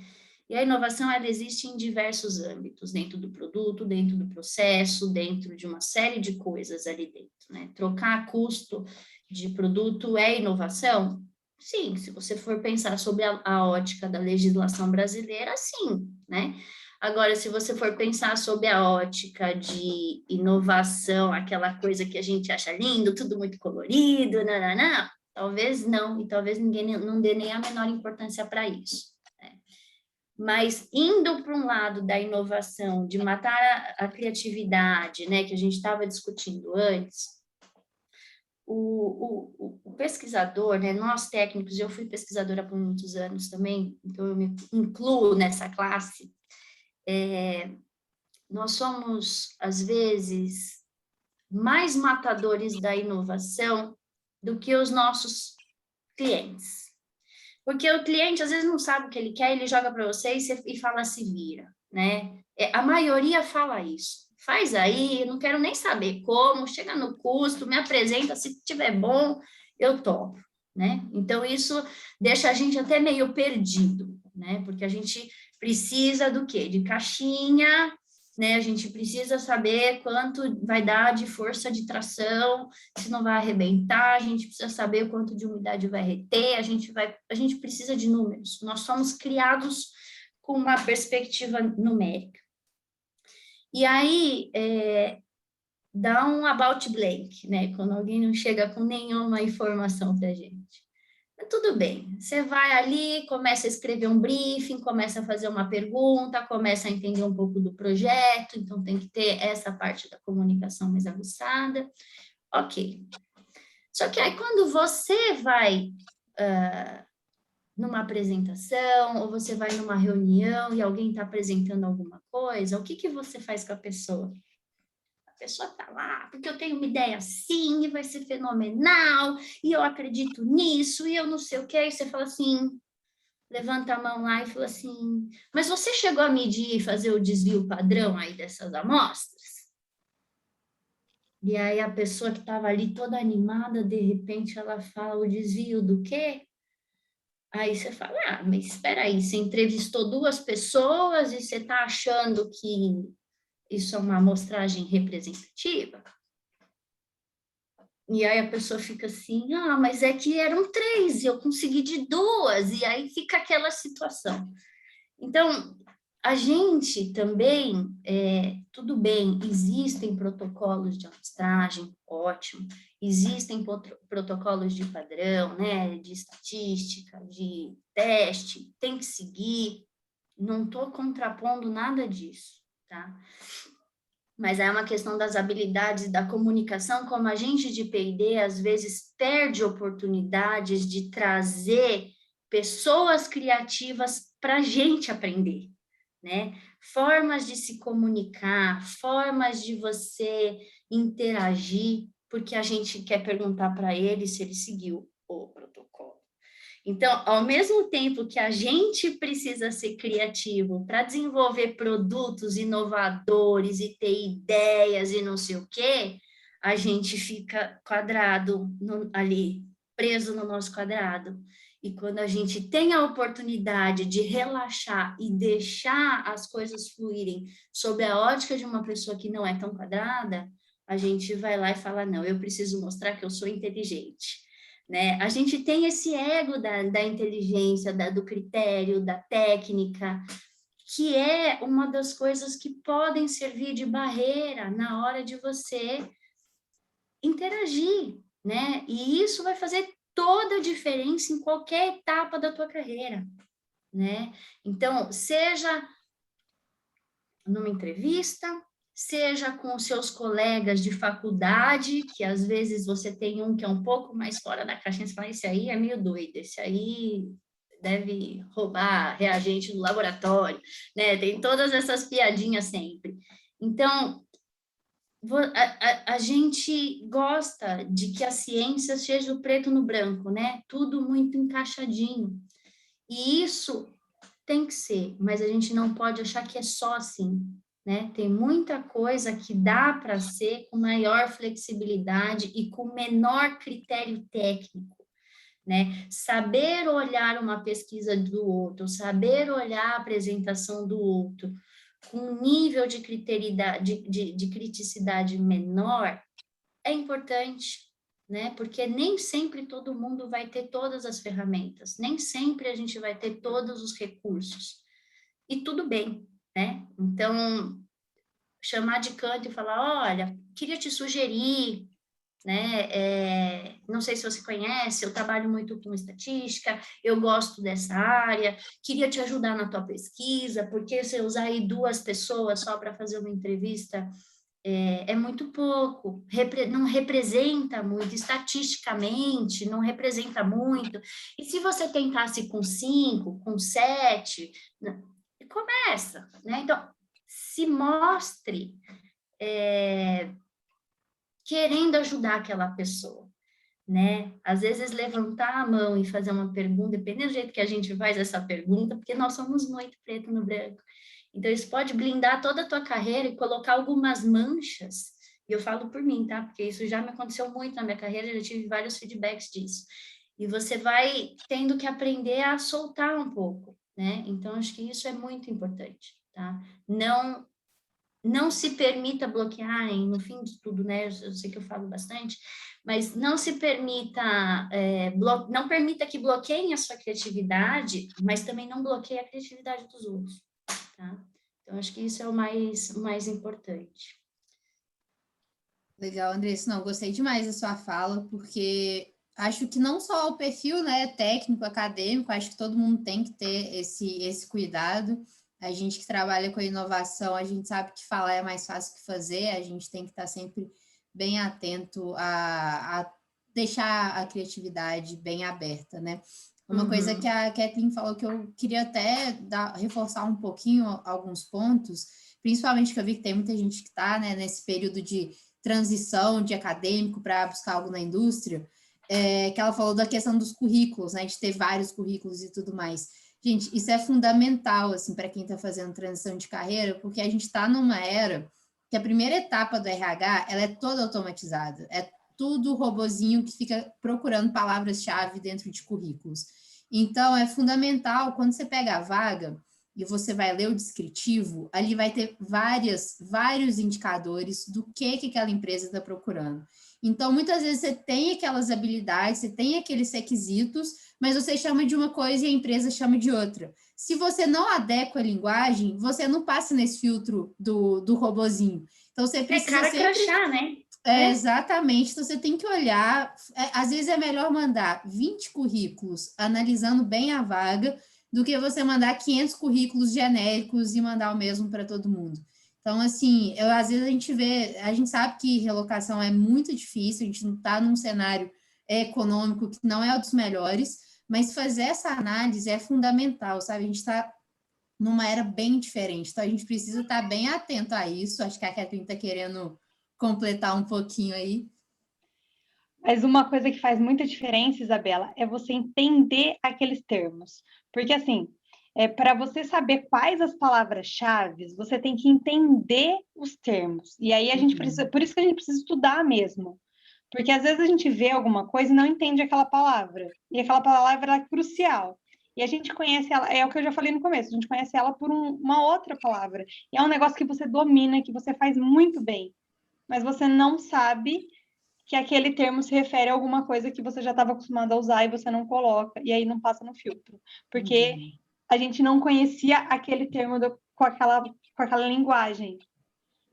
E a inovação, ela existe em diversos âmbitos, dentro do produto, dentro do processo, dentro de uma série de coisas ali dentro, né? Trocar custo de produto é inovação? Sim, se você for pensar sobre a ótica da legislação brasileira, sim, né? Agora, se você for pensar sobre a ótica de inovação, aquela coisa que a gente acha lindo, tudo muito colorido, não, talvez não, e talvez ninguém não dê nem a menor importância para isso. Né? Mas indo para um lado da inovação, de matar a criatividade, né, que a gente estava discutindo antes, o pesquisador, né, nós técnicos, eu fui pesquisadora por muitos anos também, então eu me incluo nessa classe, nós somos, às vezes, mais matadores da inovação do que os nossos clientes. Porque o cliente, às vezes, não sabe o que ele quer, ele joga para você e fala, se vira, né? A maioria fala isso. Faz aí, não quero nem saber como, chega no custo, me apresenta, se tiver bom, eu topo, né? Então, isso deixa a gente até meio perdido, né? Porque a gente precisa do quê? De caixinha, né? A gente precisa saber quanto vai dar de força de tração, se não vai arrebentar, a gente precisa saber quanto de umidade vai reter, a gente precisa de números. Nós somos criados com uma perspectiva numérica. E aí, dá um about blank, né? Quando alguém não chega com nenhuma informação para a gente. Tudo bem, você vai ali, começa a escrever um briefing, começa a fazer uma pergunta, começa a entender um pouco do projeto, então tem que ter essa parte da comunicação mais aguçada. Ok. Só que aí quando você vai numa apresentação, ou você vai numa reunião e alguém está apresentando alguma coisa, o que que você faz com a pessoa? A pessoa está lá, porque eu tenho uma ideia assim, e vai ser fenomenal, e eu acredito nisso, e eu não sei o quê, e você fala assim, levanta a mão lá e fala assim, mas você chegou a medir e fazer o desvio padrão aí dessas amostras? E aí a pessoa que estava ali toda animada, de repente ela fala, o desvio do quê? Aí você fala, ah, mas espera aí, você entrevistou 2 pessoas e você está achando que isso é uma amostragem representativa? E aí a pessoa fica assim, ah, mas é que eram 3 e eu consegui de 2, e aí fica aquela situação. Então, a gente também, tudo bem, existem protocolos de amostragem, ótimo, existem protocolos de padrão, né, de estatística, de teste, tem que seguir, não estou contrapondo nada disso, tá? Mas é uma questão das habilidades da comunicação, como a gente de P&D às vezes perde oportunidades de trazer pessoas criativas para a gente aprender, né? Formas de se comunicar, formas de você interagir, porque a gente quer perguntar para ele se ele seguiu o protocolo. Então, ao mesmo tempo que a gente precisa ser criativo para desenvolver produtos inovadores e ter ideias e não sei o quê, a gente fica quadrado ali, preso no nosso quadrado. E quando a gente tem a oportunidade de relaxar e deixar as coisas fluírem sob a ótica de uma pessoa que não é tão quadrada, a gente vai lá e fala, não, eu preciso mostrar que eu sou inteligente. Né? A gente tem esse ego da inteligência, do critério, da técnica, que é uma das coisas que podem servir de barreira na hora de você interagir, né? E isso vai fazer toda a diferença em qualquer etapa da tua carreira, né? Então, seja numa entrevista, seja com os seus colegas de faculdade, que às vezes você tem um que é um pouco mais fora da caixinha, você fala, esse aí é meio doido, esse aí deve roubar reagente no laboratório, né? Tem todas essas piadinhas sempre. Então, a gente gosta de que a ciência seja o preto no branco, né? Tudo muito encaixadinho. E isso tem que ser, mas a gente não pode achar que é só assim, né? Tem muita coisa que dá para ser com maior flexibilidade e com menor critério técnico, né? Saber olhar uma pesquisa do outro, saber olhar a apresentação do outro com um nível de de criticidade menor é importante, né? Porque nem sempre todo mundo vai ter todas as ferramentas, nem sempre a gente vai ter todos os recursos. E tudo bem, né? Então, chamar de canto e falar, olha, queria te sugerir, né? Não sei se você conhece, eu trabalho muito com estatística, eu gosto dessa área, queria te ajudar na tua pesquisa, porque se eu usar aí 2 pessoas só para fazer uma entrevista é muito pouco, não representa muito, estatisticamente, não representa muito. E se você tentasse com 5, com 7, começa, né? Então, se mostre querendo ajudar aquela pessoa, né? Às vezes levantar a mão e fazer uma pergunta, dependendo do jeito que a gente faz essa pergunta, porque nós somos muito preto no branco. Então, isso pode blindar toda a tua carreira e colocar algumas manchas. E eu falo por mim, tá? Porque isso já me aconteceu muito na minha carreira, já tive vários feedbacks disso. E você vai tendo que aprender a soltar um pouco, né? Então, acho que isso é muito importante, tá? Não se permita bloquear, no fim de tudo, né? Eu sei que eu falo bastante, mas não se permita, não permita que bloqueiem a sua criatividade, mas também não bloqueie a criatividade dos outros, tá? Então, acho que isso é o mais importante. Legal, Andressa. Não, gostei demais da sua fala, porque acho que não só o perfil, né, técnico, acadêmico, acho que todo mundo tem que ter esse cuidado. A gente que trabalha com a inovação, a gente sabe que falar é mais fácil que fazer, a gente tem que estar sempre bem atento a deixar a criatividade bem aberta, né? Uma coisa que a Kathleen falou que eu queria até reforçar um pouquinho alguns pontos, principalmente que eu vi que tem muita gente que está, né, nesse período de transição de acadêmico para buscar algo na indústria, que ela falou da questão dos currículos, né, de ter vários currículos e tudo mais. Gente, isso é fundamental, assim, para quem está fazendo transição de carreira, porque a gente está numa era que a primeira etapa do RH, ela é toda automatizada, é tudo robozinho que fica procurando palavras-chave dentro de currículos. Então, é fundamental, quando você pega a vaga e você vai ler o descritivo, ali vai ter vários indicadores do que aquela empresa está procurando. Então, muitas vezes você tem aquelas habilidades, você tem aqueles requisitos, mas você chama de uma coisa e a empresa chama de outra. Se você não adequa a linguagem, você não passa nesse filtro do robozinho. Então, você precisa cara sempre... crachá, né? Exatamente. Então, você tem que olhar... às vezes é melhor mandar 20 currículos analisando bem a vaga do que você mandar 500 currículos genéricos e mandar o mesmo para todo mundo. Então, assim, às vezes a gente sabe que relocação é muito difícil, a gente não está num cenário econômico que não é o dos melhores, mas fazer essa análise é fundamental, sabe? A gente está numa era bem diferente, então a gente precisa estar bem atento a isso. Acho que a Kathleen está querendo completar um pouquinho aí. Mas uma coisa que faz muita diferença, Isabela, é você entender aqueles termos. Porque, assim, para você saber quais as palavras-chave, você tem que entender os termos. E aí a gente precisa, por isso que a gente precisa estudar mesmo. Porque às vezes a gente vê alguma coisa e não entende aquela palavra. E aquela palavra é crucial. E a gente conhece ela, é o que eu já falei no começo, a gente conhece ela por uma outra palavra. E é um negócio que você domina, que você faz muito bem. Mas você não sabe que aquele termo se refere a alguma coisa que você já estava acostumado a usar e você não coloca, e aí não passa no filtro. Porque a gente não conhecia aquele termo com aquela linguagem.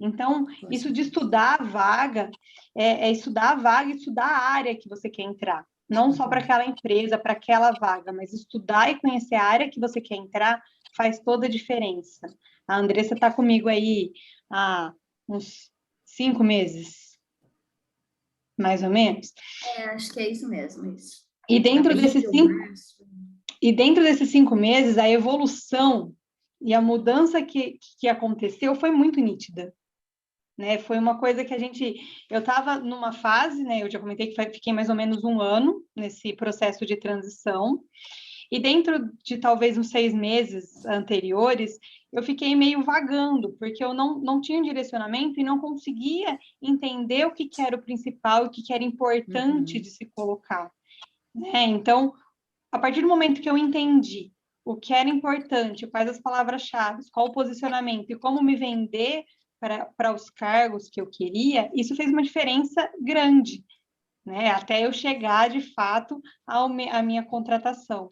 Então, isso de estudar a vaga, é estudar a vaga e estudar a área que você quer entrar. Não só para aquela empresa, para aquela vaga, mas estudar e conhecer a área que você quer entrar faz toda a diferença. A Andressa está comigo aí há uns 5 meses, mais ou menos. Acho que é isso mesmo, isso. E dentro desses 5 meses, a evolução e a mudança que aconteceu foi muito nítida. Né? Foi uma coisa que eu estava numa fase, né? Eu já comentei que fiquei mais ou menos 1 ano nesse processo de transição, e dentro de talvez uns 6 meses anteriores, eu fiquei meio vagando, porque eu não tinha um direcionamento e não conseguia entender o que era o principal, o que era importante de se colocar. Né? Então, a partir do momento que eu entendi o que era importante, quais as palavras-chave, qual o posicionamento e como me vender para os cargos que eu queria, isso fez uma diferença grande, né? Até eu chegar, de fato, à minha contratação,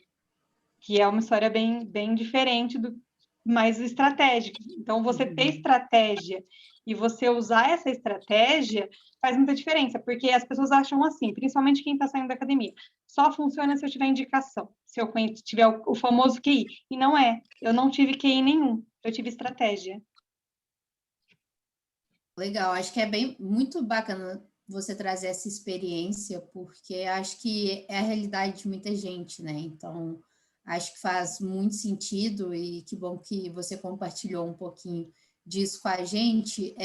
que é uma história bem diferente mais estratégica. Então, você ter estratégia e você usar essa estratégia faz muita diferença, porque as pessoas acham assim, principalmente quem está saindo da academia, só funciona se eu tiver indicação, se eu tiver o famoso QI. E não é, eu não tive QI nenhum, eu tive estratégia. Legal, acho que é muito bacana você trazer essa experiência, porque acho que é a realidade de muita gente, né? Então, acho que faz muito sentido e que bom que você compartilhou um pouquinho disso com a gente.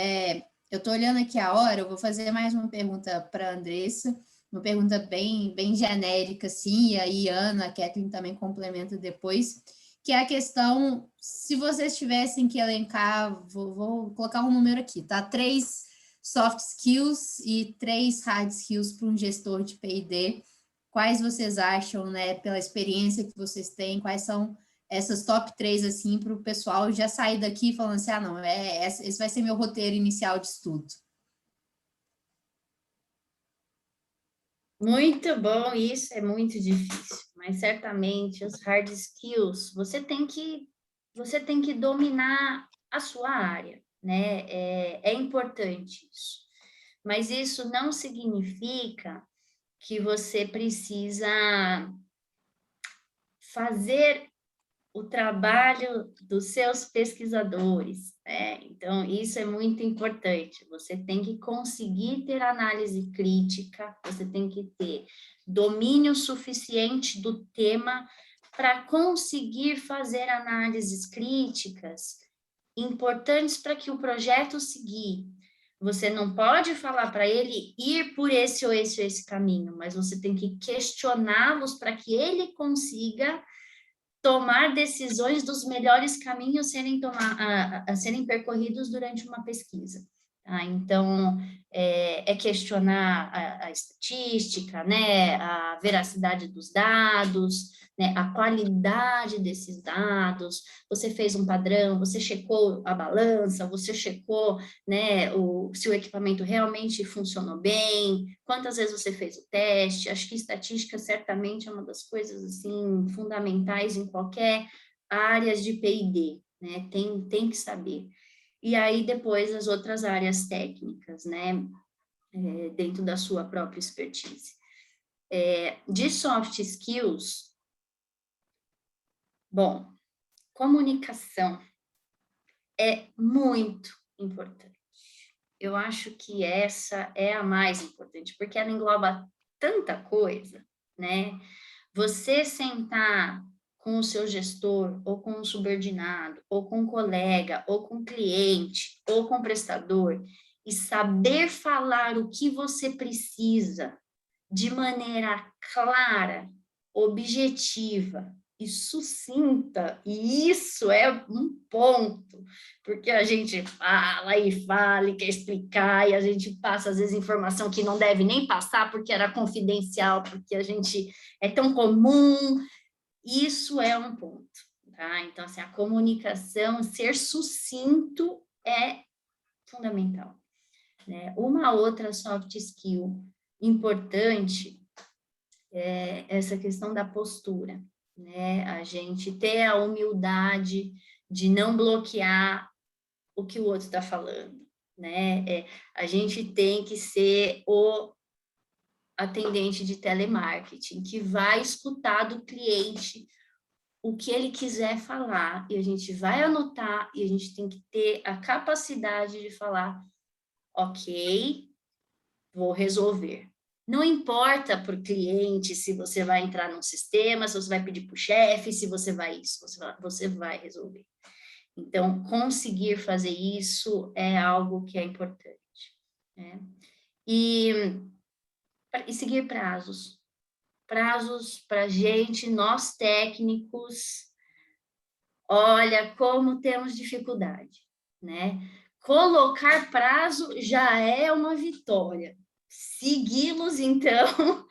Eu estou olhando aqui a hora, eu vou fazer mais uma pergunta para a Andressa, uma pergunta bem genérica, assim, e aí Ana, a Kathleen também complementa depois, que é a questão, se vocês tivessem que elencar, vou colocar um número aqui, tá? 3 soft skills e 3 hard skills para um gestor de P&D. Quais vocês acham, né, pela experiência que vocês têm, quais são essas top 3, assim, para o pessoal já sair daqui falando assim, não, esse vai ser meu roteiro inicial de estudo. Muito bom, isso é muito difícil, mas certamente os hard skills, você tem que dominar a sua área, né? É importante isso. Mas isso não significa que você precisa fazer o trabalho dos seus pesquisadores, né? Então, isso é muito importante. Você tem que conseguir ter análise crítica, você tem que ter domínio suficiente do tema para conseguir fazer análises críticas importantes para que o projeto seguir. Você não pode falar para ele ir por esse ou esse caminho, mas você tem que questioná-los para que ele consiga tomar decisões dos melhores caminhos a serem percorridos durante uma pesquisa. Tá? Então, é questionar a estatística, né? A veracidade dos dados, né? A qualidade desses dados. Você fez um padrão, você checou a balança, você checou, né, se o equipamento realmente funcionou bem, quantas vezes você fez o teste. Acho que estatística certamente é uma das coisas assim fundamentais em qualquer área de P&D, né? Tem que saber. E aí, depois, as outras áreas técnicas, né? Dentro da sua própria expertise. De soft skills, bom, comunicação é muito importante. Eu acho que essa é a mais importante, porque ela engloba tanta coisa, né? Você sentar com o seu gestor, ou com o subordinado, ou com o colega, ou com o cliente, ou com o prestador, e saber falar o que você precisa de maneira clara, objetiva e sucinta, e isso é um ponto, porque a gente fala e quer explicar, e a gente passa, às vezes, informação que não deve nem passar, porque era confidencial, porque a gente é tão comum. Isso é um ponto, tá? Então, assim, a comunicação, ser sucinto é fundamental, né? Uma outra soft skill importante é essa questão da postura, né? A gente ter a humildade de não bloquear o que o outro está falando, né? A gente tem que ser o atendente de telemarketing, que vai escutar do cliente o que ele quiser falar, e a gente vai anotar, e a gente tem que ter a capacidade de falar, ok, vou resolver. Não importa para o cliente se você vai entrar num sistema, se você vai pedir para o chefe, se você vai isso, você vai resolver. Então, conseguir fazer isso é algo que é importante, né? E seguir prazos. Prazos para a gente, nós técnicos, olha como temos dificuldade, né? Colocar prazo já é uma vitória. Segui-los, então,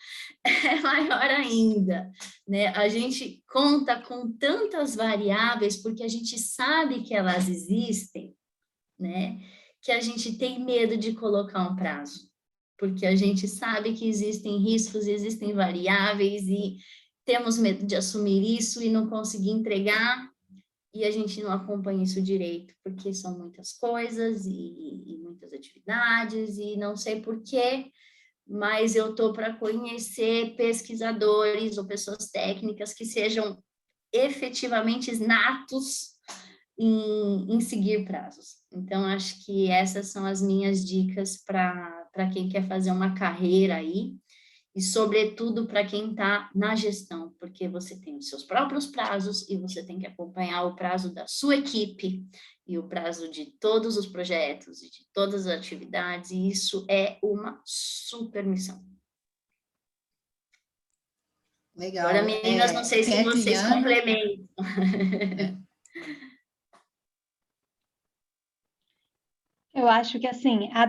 é maior ainda, né? A gente conta com tantas variáveis porque a gente sabe que elas existem, né? Que a gente tem medo de colocar um prazo, porque a gente sabe que existem riscos, existem variáveis e temos medo de assumir isso e não conseguir entregar, e a gente não acompanha isso direito, porque são muitas coisas e muitas atividades, e não sei por quê, mas eu estou para conhecer pesquisadores ou pessoas técnicas que sejam efetivamente natos em seguir prazos. Então, acho que essas são as minhas dicas para quem quer fazer uma carreira aí, e, sobretudo, para quem está na gestão, porque você tem os seus próprios prazos e você tem que acompanhar o prazo da sua equipe e o prazo de todos os projetos e de todas as atividades, e isso é uma super missão. Legal. Agora, meninas, não sei se vocês complementam. Eu acho que, assim, a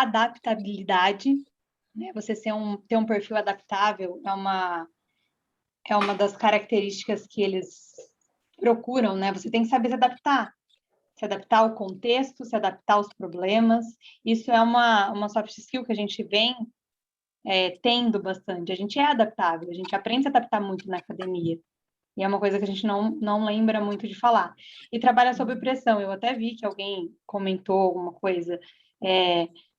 adaptabilidade, né, você ter um perfil adaptável é uma das características que eles procuram, né? Você tem que saber se adaptar ao contexto, se adaptar aos problemas. Isso é uma soft skill que a gente vem tendo bastante. A gente é adaptável, a gente aprende a se adaptar muito na academia. E é uma coisa que a gente não lembra muito de falar. E trabalha sob pressão. Eu até vi que alguém comentou alguma coisa.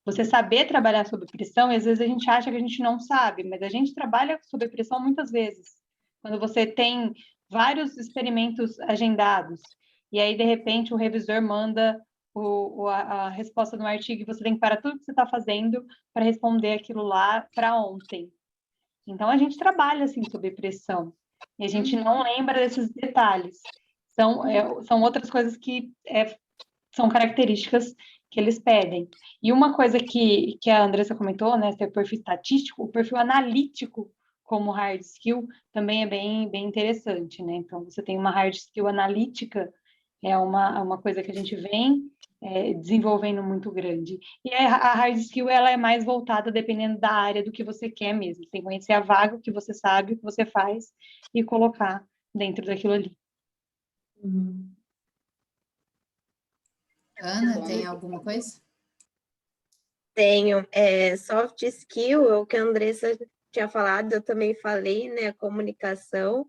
Você saber trabalhar sob pressão, e às vezes a gente acha que a gente não sabe, mas a gente trabalha sob pressão muitas vezes. Quando você tem vários experimentos agendados, e aí, de repente, o revisor manda a resposta do artigo e você tem que parar tudo que você está fazendo para responder aquilo lá para ontem. Então, a gente trabalha, assim, sob pressão, e a gente não lembra desses detalhes. São outras coisas que são características que eles pedem. E uma coisa que a Andressa comentou, né, ser perfil estatístico, o perfil analítico como hard skill também é bem interessante, né? Então, você tem uma hard skill analítica, é uma coisa que a gente vem desenvolvendo muito grande. E a hard skill, ela é mais voltada dependendo da área do que você quer mesmo. Você tem que conhecer a vaga, o que você sabe, o que você faz, e colocar dentro daquilo ali. Ana, tem alguma coisa? Tenho. Soft skill, é o que a Andressa tinha falado, eu também falei, né? Comunicação,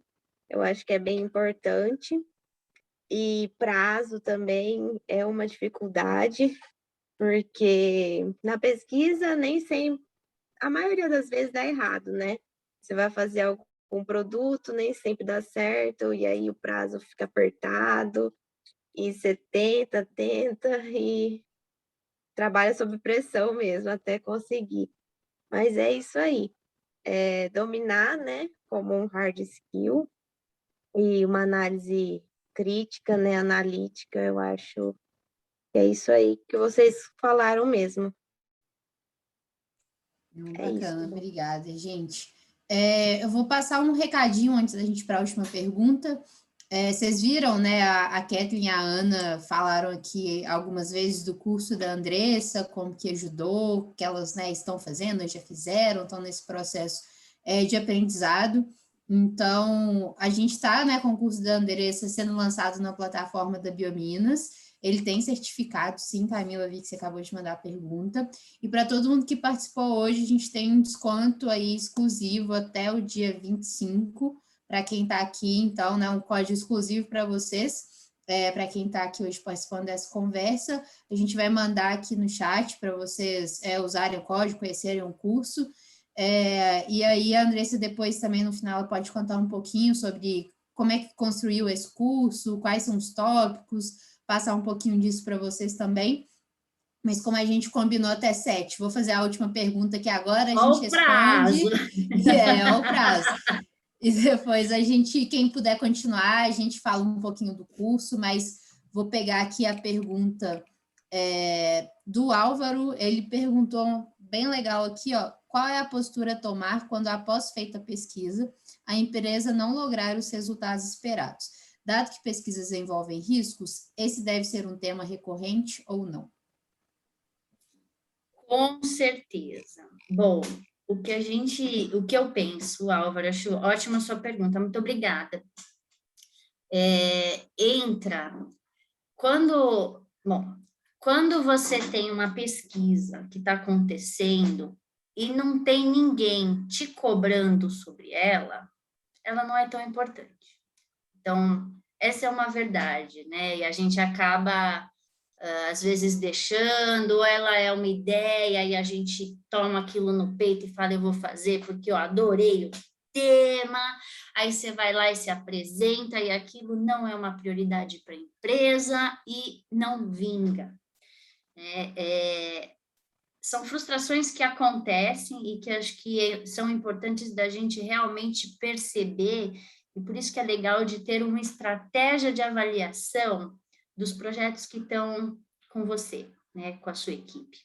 eu acho que é bem importante. E prazo também é uma dificuldade, porque na pesquisa nem sempre, a maioria das vezes dá errado, né? Você vai fazer algum produto, nem sempre dá certo, e aí o prazo fica apertado, e você tenta e trabalha sob pressão mesmo até conseguir. Mas é isso aí. Dominar, né, como um hard skill e uma análise crítica, né, analítica, eu acho que é isso aí que vocês falaram mesmo. Bacana, Isso. obrigada, gente. Eu vou passar um recadinho antes da gente ir para a última pergunta. Vocês viram, né? A Kathleen e a Ana falaram aqui algumas vezes do curso da Andressa, como que ajudou, que elas, né, estão fazendo, já fizeram, estão nesse processo de aprendizado. Então, a gente está, né, com o curso da Andressa sendo lançado na plataforma da Biominas. Ele tem certificado, sim, Camila, vi que você acabou de mandar a pergunta. E para todo mundo que participou hoje, a gente tem um desconto aí exclusivo até o dia 25, para quem está aqui, então, né, um código exclusivo para vocês, para quem está aqui hoje participando dessa conversa. A gente vai mandar aqui no chat para vocês usarem o código, conhecerem o curso. E aí a Andressa depois também no final ela pode contar um pouquinho sobre como é que construiu esse curso, quais são os tópicos, passar um pouquinho disso para vocês também. Mas como a gente combinou até 7, vou fazer a última pergunta que agora a gente responde. Olha o prazo. E depois quem puder continuar, a gente fala um pouquinho do curso, mas vou pegar aqui a pergunta do Álvaro. Ele perguntou, bem legal aqui, ó, qual é a postura a tomar quando, após feita a pesquisa, a empresa não lograr os resultados esperados? Dado que pesquisas envolvem riscos, esse deve ser um tema recorrente ou não? Com certeza. Bom, o que eu penso, Álvaro, acho ótima a sua pergunta, muito obrigada. Quando você tem uma pesquisa que está acontecendo e não tem ninguém te cobrando sobre ela não é tão importante. Então, essa é uma verdade, né? E a gente acaba às vezes deixando, ela é uma ideia e a gente toma aquilo no peito e fala, eu vou fazer porque eu adorei o tema, aí você vai lá e se apresenta e aquilo não é uma prioridade para a empresa e não vinga. São frustrações que acontecem e que acho que são importantes da gente realmente perceber, e por isso que é legal de ter uma estratégia de avaliação dos projetos que estão com você, né, com a sua equipe.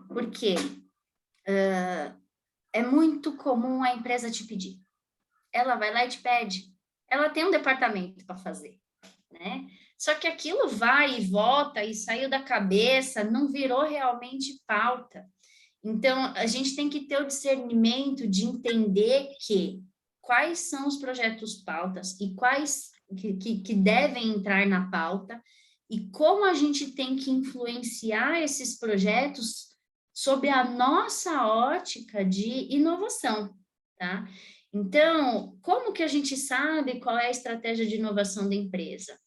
Porque é muito comum a empresa te pedir. Ela vai lá e te pede. Ela tem um departamento para fazer, né? Só que aquilo vai e volta e saiu da cabeça, não virou realmente pauta. Então, a gente tem que ter o discernimento de entender quais são os projetos pautas e quais que devem entrar na pauta e como a gente tem que influenciar esses projetos sob a nossa ótica de inovação, tá? Então, como que a gente sabe qual é a estratégia de inovação da empresa?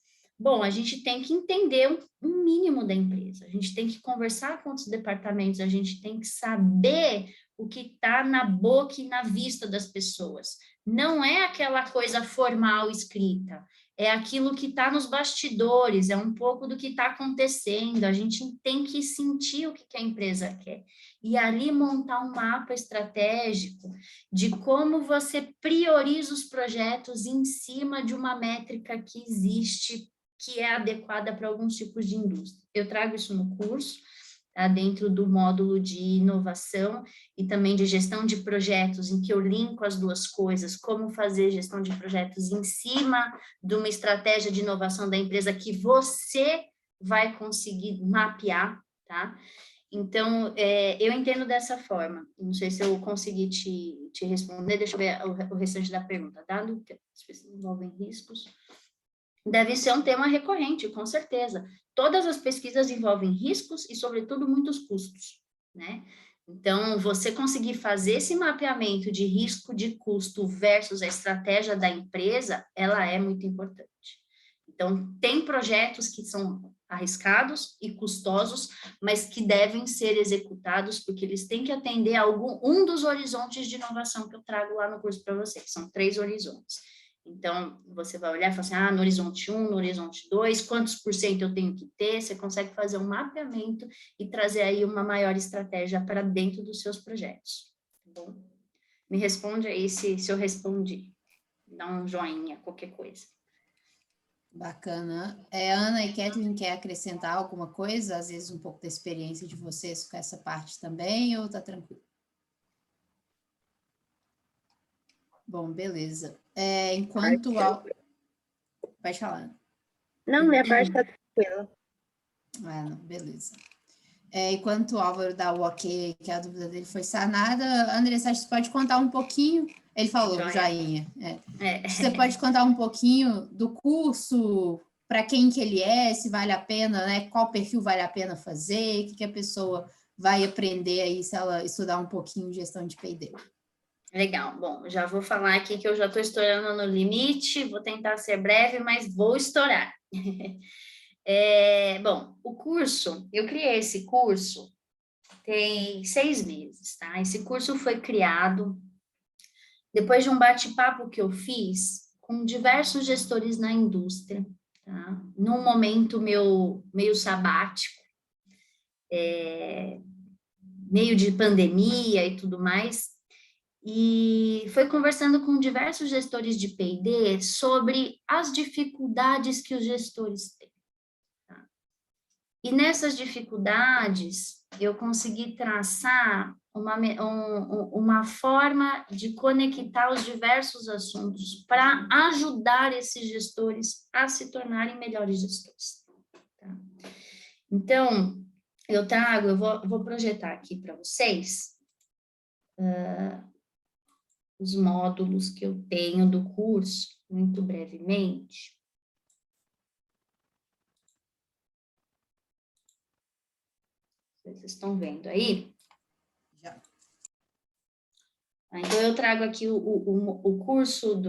Bom, a gente tem que entender um mínimo da empresa, a gente tem que conversar com os departamentos, a gente tem que saber o que está na boca e na vista das pessoas. Não é aquela coisa formal escrita, é aquilo que está nos bastidores, é um pouco do que está acontecendo. A gente tem que sentir o que a empresa quer. E ali montar um mapa estratégico de como você prioriza os projetos em cima de uma métrica que existe, que é adequada para alguns tipos de indústria. Eu trago isso no curso, tá? Dentro do módulo de inovação e também de gestão de projetos, em que eu linko as duas coisas, como fazer gestão de projetos em cima de uma estratégia de inovação da empresa que você vai conseguir mapear, tá? Então, eu entendo dessa forma. Não sei se eu consegui te responder, deixa eu ver o restante da pergunta. Dado que as pesquisas envolvem riscos, deve ser um tema recorrente, com certeza. Todas as pesquisas envolvem riscos e, sobretudo, muitos custos, né? Então, você conseguir fazer esse mapeamento de risco de custo versus a estratégia da empresa, ela é muito importante. Então, tem projetos que são arriscados e custosos, mas que devem ser executados, porque eles têm que atender um dos horizontes de inovação que eu trago lá no curso para vocês. São 3 horizontes. Então, você vai olhar e falar assim, no horizonte 1, no horizonte 2, quantos por cento eu tenho que ter? Você consegue fazer um mapeamento e trazer aí uma maior estratégia para dentro dos seus projetos. Tá bom? Me responde aí se eu respondi. Dá um joinha, qualquer coisa. Bacana. Ana e Kathleen, quer acrescentar alguma coisa? Às vezes um pouco da experiência de vocês com essa parte também, ou tá tranquilo? Bom, beleza. Enquanto... Pode falar. Não, minha parte está tranquila. Não, beleza. Enquanto o Álvaro dá o ok, que a dúvida dele foi sanada, Andressa, você pode contar um pouquinho? Ele falou, joinha. Você pode contar um pouquinho do curso, para quem que ele é, se vale a pena, né? Qual perfil vale a pena fazer, o que a pessoa vai aprender aí se ela estudar um pouquinho de gestão de P&D. Legal, bom, já vou falar aqui que eu já estou estourando no limite, vou tentar ser breve, mas vou estourar. Bom, o curso, eu criei esse curso tem 6 meses, tá? Esse curso foi criado depois de um bate-papo que eu fiz com diversos gestores na indústria, tá? Num momento meio sabático, meio de pandemia e tudo mais, e foi conversando com diversos gestores de P&D sobre as dificuldades que os gestores têm. Tá? E nessas dificuldades, eu consegui traçar uma forma de conectar os diversos assuntos para ajudar esses gestores a se tornarem melhores gestores. Tá? Então, eu vou projetar aqui para vocês os módulos que eu tenho do curso, muito brevemente. Vocês estão vendo aí? Já. Então, eu trago aqui o curso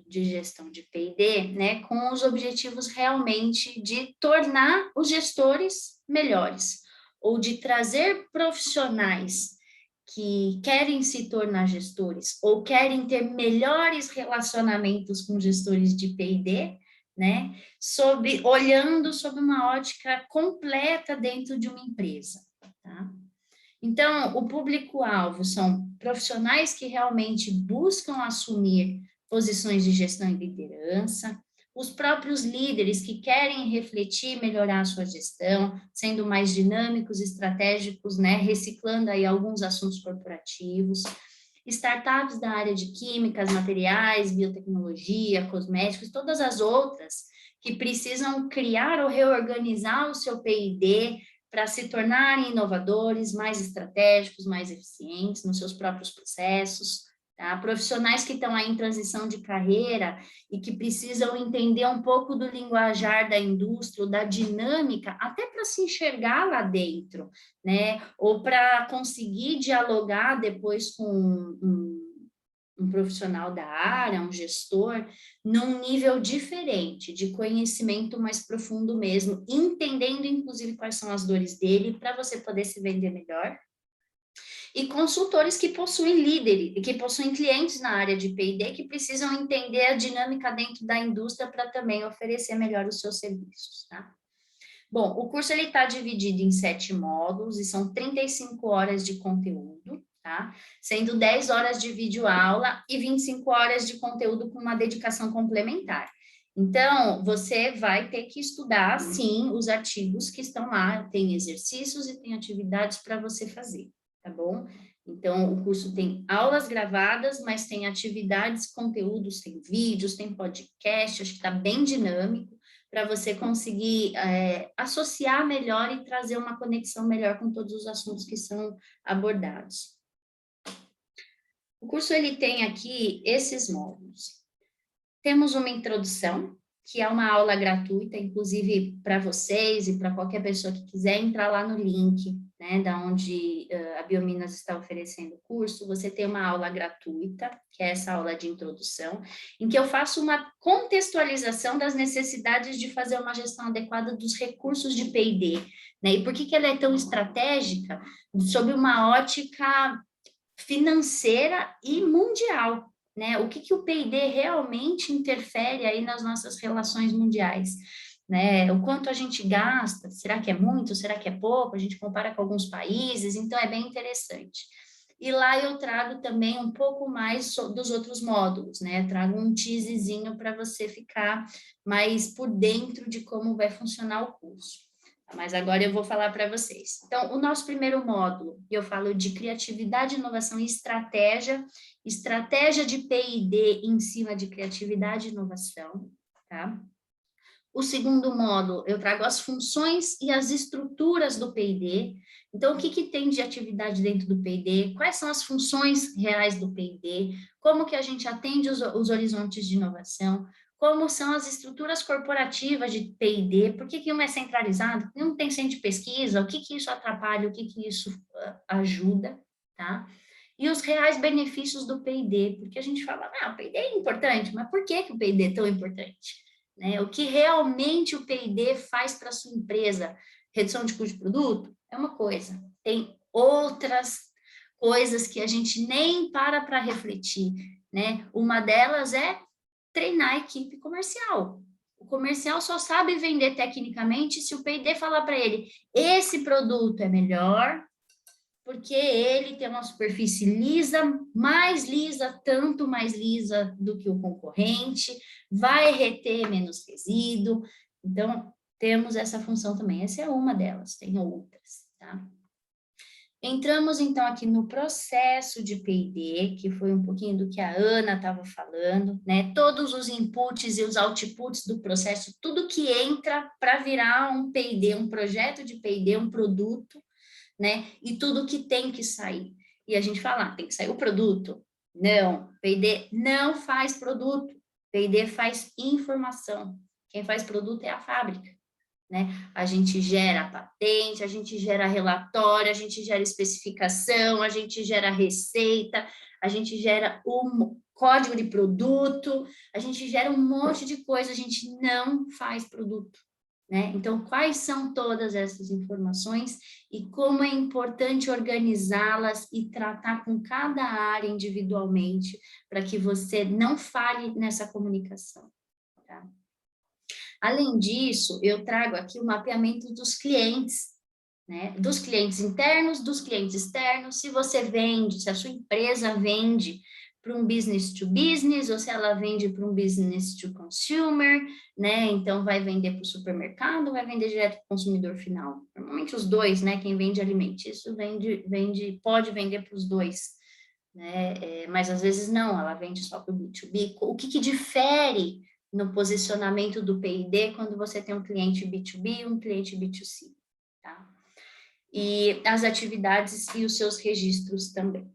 de gestão de P&D, né, com os objetivos realmente de tornar os gestores melhores, ou de trazer profissionais que querem se tornar gestores, ou querem ter melhores relacionamentos com gestores de P&D, né, olhando sob uma ótica completa dentro de uma empresa, tá? Então, o público-alvo são profissionais que realmente buscam assumir posições de gestão e liderança, os próprios líderes que querem refletir e melhorar a sua gestão, sendo mais dinâmicos, estratégicos, né, reciclando aí alguns assuntos corporativos, startups da área de químicas, materiais, biotecnologia, cosméticos, todas as outras que precisam criar ou reorganizar o seu P&D, para se tornarem inovadores, mais estratégicos, mais eficientes nos seus próprios processos, tá? Profissionais que estão aí em transição de carreira e que precisam entender um pouco do linguajar da indústria, da dinâmica, até para se enxergar lá dentro, né? Ou para conseguir dialogar depois com um profissional da área, um gestor, num nível diferente, de conhecimento mais profundo mesmo, entendendo, inclusive, quais são as dores dele, para você poder se vender melhor. e consultores que possuem líderes, que possuem clientes na área de P&D que precisam entender a dinâmica dentro da indústria para também oferecer melhor os seus serviços, tá? Bom, o curso ele está dividido em 7 módulos e são 35 horas de conteúdo, tá? Sendo 10 horas de videoaula e 25 horas de conteúdo com uma dedicação complementar. Então, você vai ter que estudar, sim, os artigos que estão lá, tem exercícios e tem atividades para você fazer, tá bom? Então, o curso tem aulas gravadas, mas tem atividades, conteúdos, tem vídeos, tem podcast, acho que está bem dinâmico, para você conseguir associar melhor e trazer uma conexão melhor com todos os assuntos que são abordados. O curso, ele tem aqui esses módulos. Temos uma introdução, que é uma aula gratuita, inclusive para vocês e para qualquer pessoa que quiser entrar lá no link, né, da onde a Biominas está oferecendo o curso, você tem uma aula gratuita, que é essa aula de introdução, em que eu faço uma contextualização das necessidades de fazer uma gestão adequada dos recursos de P&D, né, e por que ela é tão estratégica sob uma ótica financeira e mundial, né? O que o P&D realmente interfere aí nas nossas relações mundiais, né? O quanto a gente gasta, será que é muito, será que é pouco? A gente compara com alguns países, então é bem interessante. E lá eu trago também um pouco mais dos outros módulos, né? Eu trago um teaserzinho para você ficar mais por dentro de como vai funcionar o curso. Mas agora eu vou falar para vocês. Então, o nosso primeiro módulo, eu falo de criatividade, inovação e estratégia de P&D em cima de criatividade e inovação, tá? O segundo módulo, eu trago as funções e as estruturas do P&D. Então, o que tem de atividade dentro do P&D? Quais são as funções reais do P&D? Como que a gente atende os horizontes de inovação? Como são as estruturas corporativas de P&D? Por que uma é centralizado? Não tem centro de pesquisa? O que isso atrapalha? O que isso ajuda? Tá? E os reais benefícios do P&D? Porque a gente fala, o P&D é importante, mas por que o P&D é tão importante? Né? O que realmente o P&D faz para a sua empresa? Redução de custo de produto? É uma coisa. Tem outras coisas que a gente nem para refletir, né? Uma delas é treinar a equipe comercial. O comercial só sabe vender tecnicamente se o P&D falar para ele, esse produto é melhor, porque ele tem uma superfície lisa, tanto mais lisa do que o concorrente, vai reter menos resíduo. Então, temos essa função também. Essa é uma delas, tem outras, tá? Entramos, então, aqui no processo de P&D, que foi um pouquinho do que a Ana estava falando, né? Todos os inputs e os outputs do processo, tudo que entra para virar um P&D, um projeto de P&D, um produto, né? E tudo que tem que sair. E a gente fala, tem que sair o produto. Não, P&D não faz produto. P&D faz informação. Quem faz produto é a fábrica. Né? A gente gera patente, a gente gera relatório, a gente gera especificação, a gente gera receita, a gente gera um código de produto, a gente gera um monte de coisa, a gente não faz produto, né? Então, quais são todas essas informações e como é importante organizá-las e tratar com cada área individualmente para que você não falhe nessa comunicação, tá? Além disso, eu trago aqui o mapeamento dos clientes, né? Dos clientes internos, dos clientes externos, se você vende, se a sua empresa vende para um business to business, ou se ela vende para um business to consumer, né? Então, vai vender para o supermercado, vai vender direto para o consumidor final. Normalmente os dois, né? Quem vende alimentício pode vender para os dois, né? Mas às vezes não, ela vende só para o B2B. O que difere no posicionamento do P&D quando você tem um cliente B2B e um cliente B2C, tá? E as atividades e os seus registros também.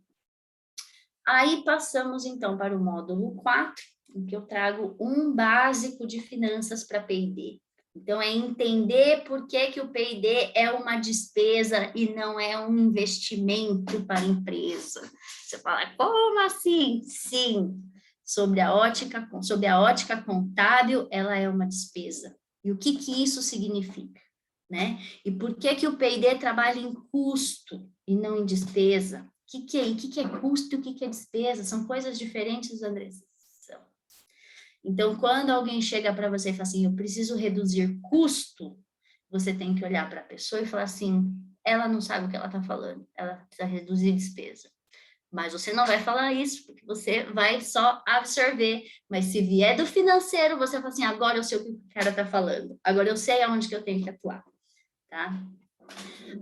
Aí passamos, então, para o módulo 4, em que eu trago um básico de finanças para P&D. Então, é entender por que o P&D é uma despesa e não é um investimento para a empresa. Você fala, como assim? Sim. Sob a ótica contábil, ela é uma despesa. E o que isso significa, né? E por que o P&D trabalha em custo e não em despesa? O que é custo e o que é despesa? São coisas diferentes, Andressa? São. Então, quando alguém chega para você e fala assim, eu preciso reduzir custo, você tem que olhar para a pessoa e falar assim, ela não sabe o que ela está falando, ela precisa reduzir despesa. Mas você não vai falar isso, porque você vai só absorver. Mas se vier do financeiro, você fala assim, agora eu sei o que o cara está falando, agora eu sei aonde que eu tenho que atuar, tá?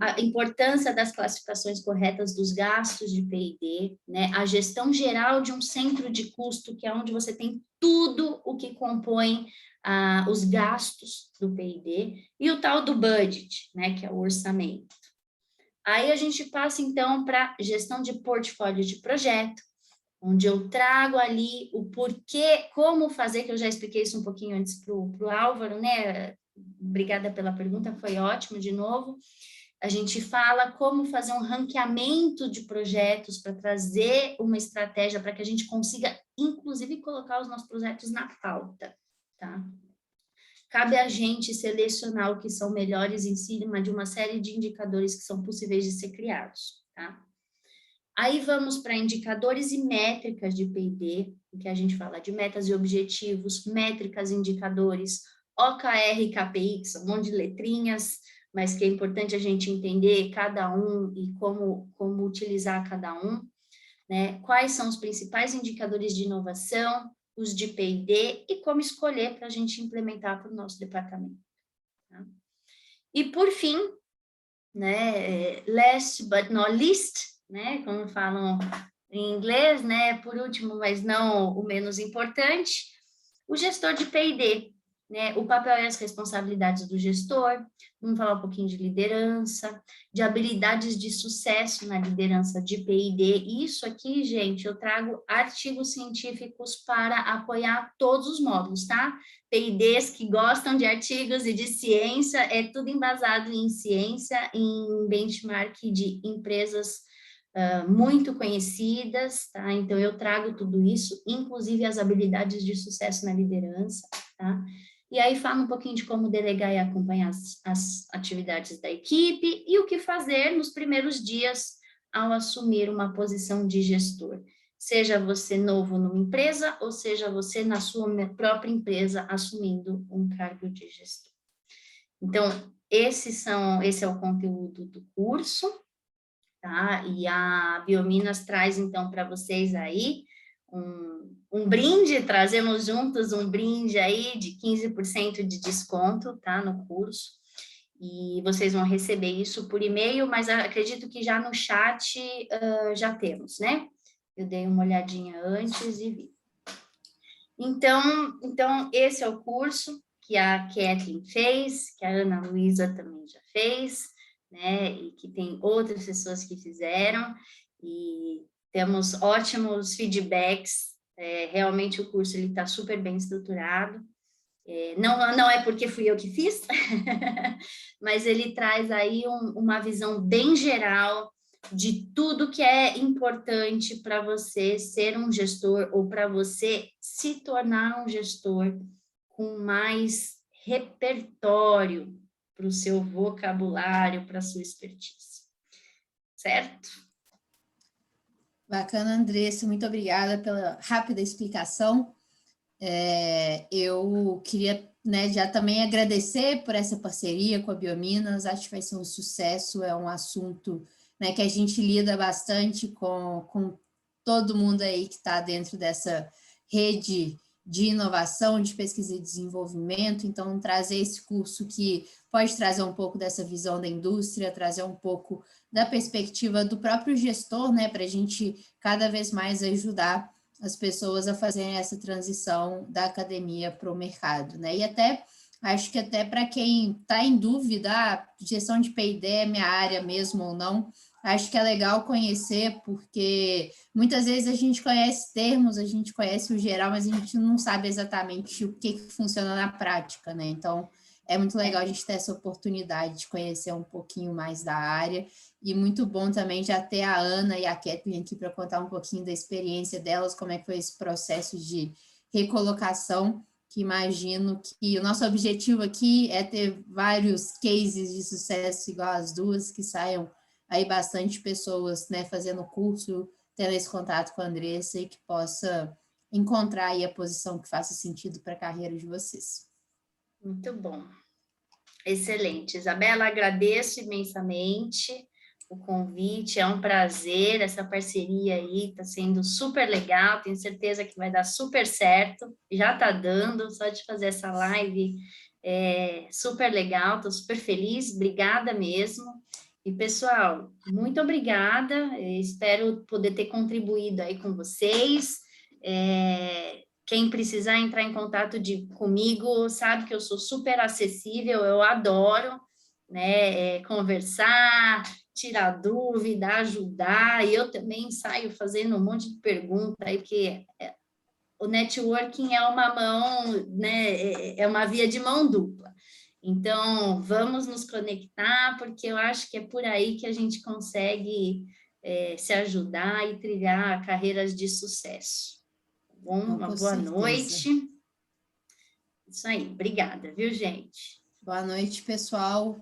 A importância das classificações corretas dos gastos de P&D, né? A gestão geral de um centro de custo, que é onde você tem tudo o que compõe os gastos do P&D, e o tal do budget, né? Que é o orçamento. Aí a gente passa, então, para gestão de portfólio de projeto, onde eu trago ali o porquê, como fazer, que eu já expliquei isso um pouquinho antes para o Álvaro, né? Obrigada pela pergunta, foi ótimo de novo. A gente fala como fazer um ranqueamento de projetos para trazer uma estratégia para que a gente consiga, inclusive, colocar os nossos projetos na pauta, tá? Cabe a gente selecionar o que são melhores em cima de uma série de indicadores que são possíveis de ser criados, tá? Aí vamos para indicadores e métricas de P&D, em que a gente fala de metas e objetivos, métricas e indicadores, OKR e KPI, que são um monte de letrinhas, mas que é importante a gente entender cada um e como utilizar cada um, né? Quais são os principais indicadores de inovação, os de P&D e como escolher para a gente implementar para o nosso departamento. Tá? E por fim, né, last but not least, né, como falam em inglês, né, por último, mas não o menos importante, o gestor de P&D, né, o papel e as responsabilidades do gestor, vamos falar um pouquinho de liderança, de habilidades de sucesso na liderança de P&D, isso aqui, gente, eu trago artigos científicos para apoiar todos os módulos, tá? P&Ds que gostam de artigos e de ciência, é tudo embasado em ciência, em benchmark de empresas muito conhecidas, tá? Então, eu trago tudo isso, inclusive as habilidades de sucesso na liderança, tá? E aí fala um pouquinho de como delegar e acompanhar as atividades da equipe e o que fazer nos primeiros dias ao assumir uma posição de gestor. Seja você novo numa empresa ou seja você na sua própria empresa assumindo um cargo de gestor. Então, esse é o conteúdo do curso, tá? E a Biominas traz, então, para vocês aí um brinde, trazemos juntos um brinde aí de 15% de desconto, tá? No curso. E vocês vão receber isso por e-mail, mas acredito que já no chat já temos, né? Eu dei uma olhadinha antes e vi. Então esse é o curso que a Kathleen fez, que a Ana Luísa também já fez, né, e que tem outras pessoas que fizeram, e temos ótimos feedbacks, realmente o curso está super bem estruturado, não é porque fui eu que fiz, mas ele traz aí uma visão bem geral de tudo que é importante para você ser um gestor ou para você se tornar um gestor com mais repertório para o seu vocabulário, para a sua expertise. Certo? Bacana, Andressa, muito obrigada pela rápida explicação. Eu queria, né, já também agradecer por essa parceria com a Biominas, acho que vai ser um sucesso, é um assunto, né, que a gente lida bastante com todo mundo aí que está dentro dessa rede de inovação, de pesquisa e desenvolvimento, então trazer esse curso que pode trazer um pouco dessa visão da indústria, trazer um pouco da perspectiva do próprio gestor, né, para a gente cada vez mais ajudar as pessoas a fazerem essa transição da academia para o mercado, né? E acho que até para quem está em dúvida, gestão de P&D é minha área mesmo ou não, acho que é legal conhecer, porque muitas vezes a gente conhece termos, a gente conhece o geral, mas a gente não sabe exatamente o que funciona na prática, né? Então, é muito legal a gente ter essa oportunidade de conhecer um pouquinho mais da área, e muito bom também já ter a Ana e a Kathleen aqui para contar um pouquinho da experiência delas, como é que foi esse processo de recolocação, que imagino que o nosso objetivo aqui é ter vários cases de sucesso igual as duas, que saiam aí bastante pessoas, né, fazendo curso, tendo esse contato com a Andressa e que possa encontrar aí a posição que faça sentido para a carreira de vocês. Muito bom. Excelente. Isabela, agradeço imensamente o convite, é um prazer, essa parceria aí está sendo super legal, tenho certeza que vai dar super certo, já está dando, só de fazer essa live é super legal, estou super feliz, obrigada mesmo. E, pessoal, muito obrigada, espero poder ter contribuído aí com vocês. Quem precisar entrar em contato comigo, sabe que eu sou super acessível, eu adoro, né, conversar, tirar dúvida, ajudar, e eu também saio fazendo um monte de pergunta aí, porque o networking é uma mão, né, é uma via de mão dupla. Então, vamos nos conectar, porque eu acho que é por aí que a gente consegue se ajudar e trilhar carreiras de sucesso. Tá bom? Uma boa noite. Isso aí, obrigada, viu, gente? Boa noite, pessoal.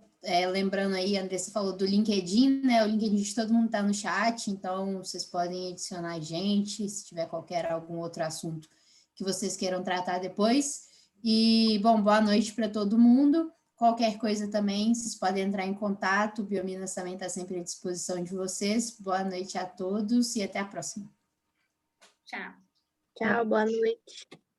Lembrando aí, a Andressa falou do LinkedIn, né? O LinkedIn de todo mundo está no chat, então vocês podem adicionar a gente, se tiver algum outro assunto que vocês queiram tratar depois. E, bom, boa noite para todo mundo. Qualquer coisa também, vocês podem entrar em contato, o Biominas também está sempre à disposição de vocês. Boa noite a todos e até a próxima. Tchau. Tchau, boa noite.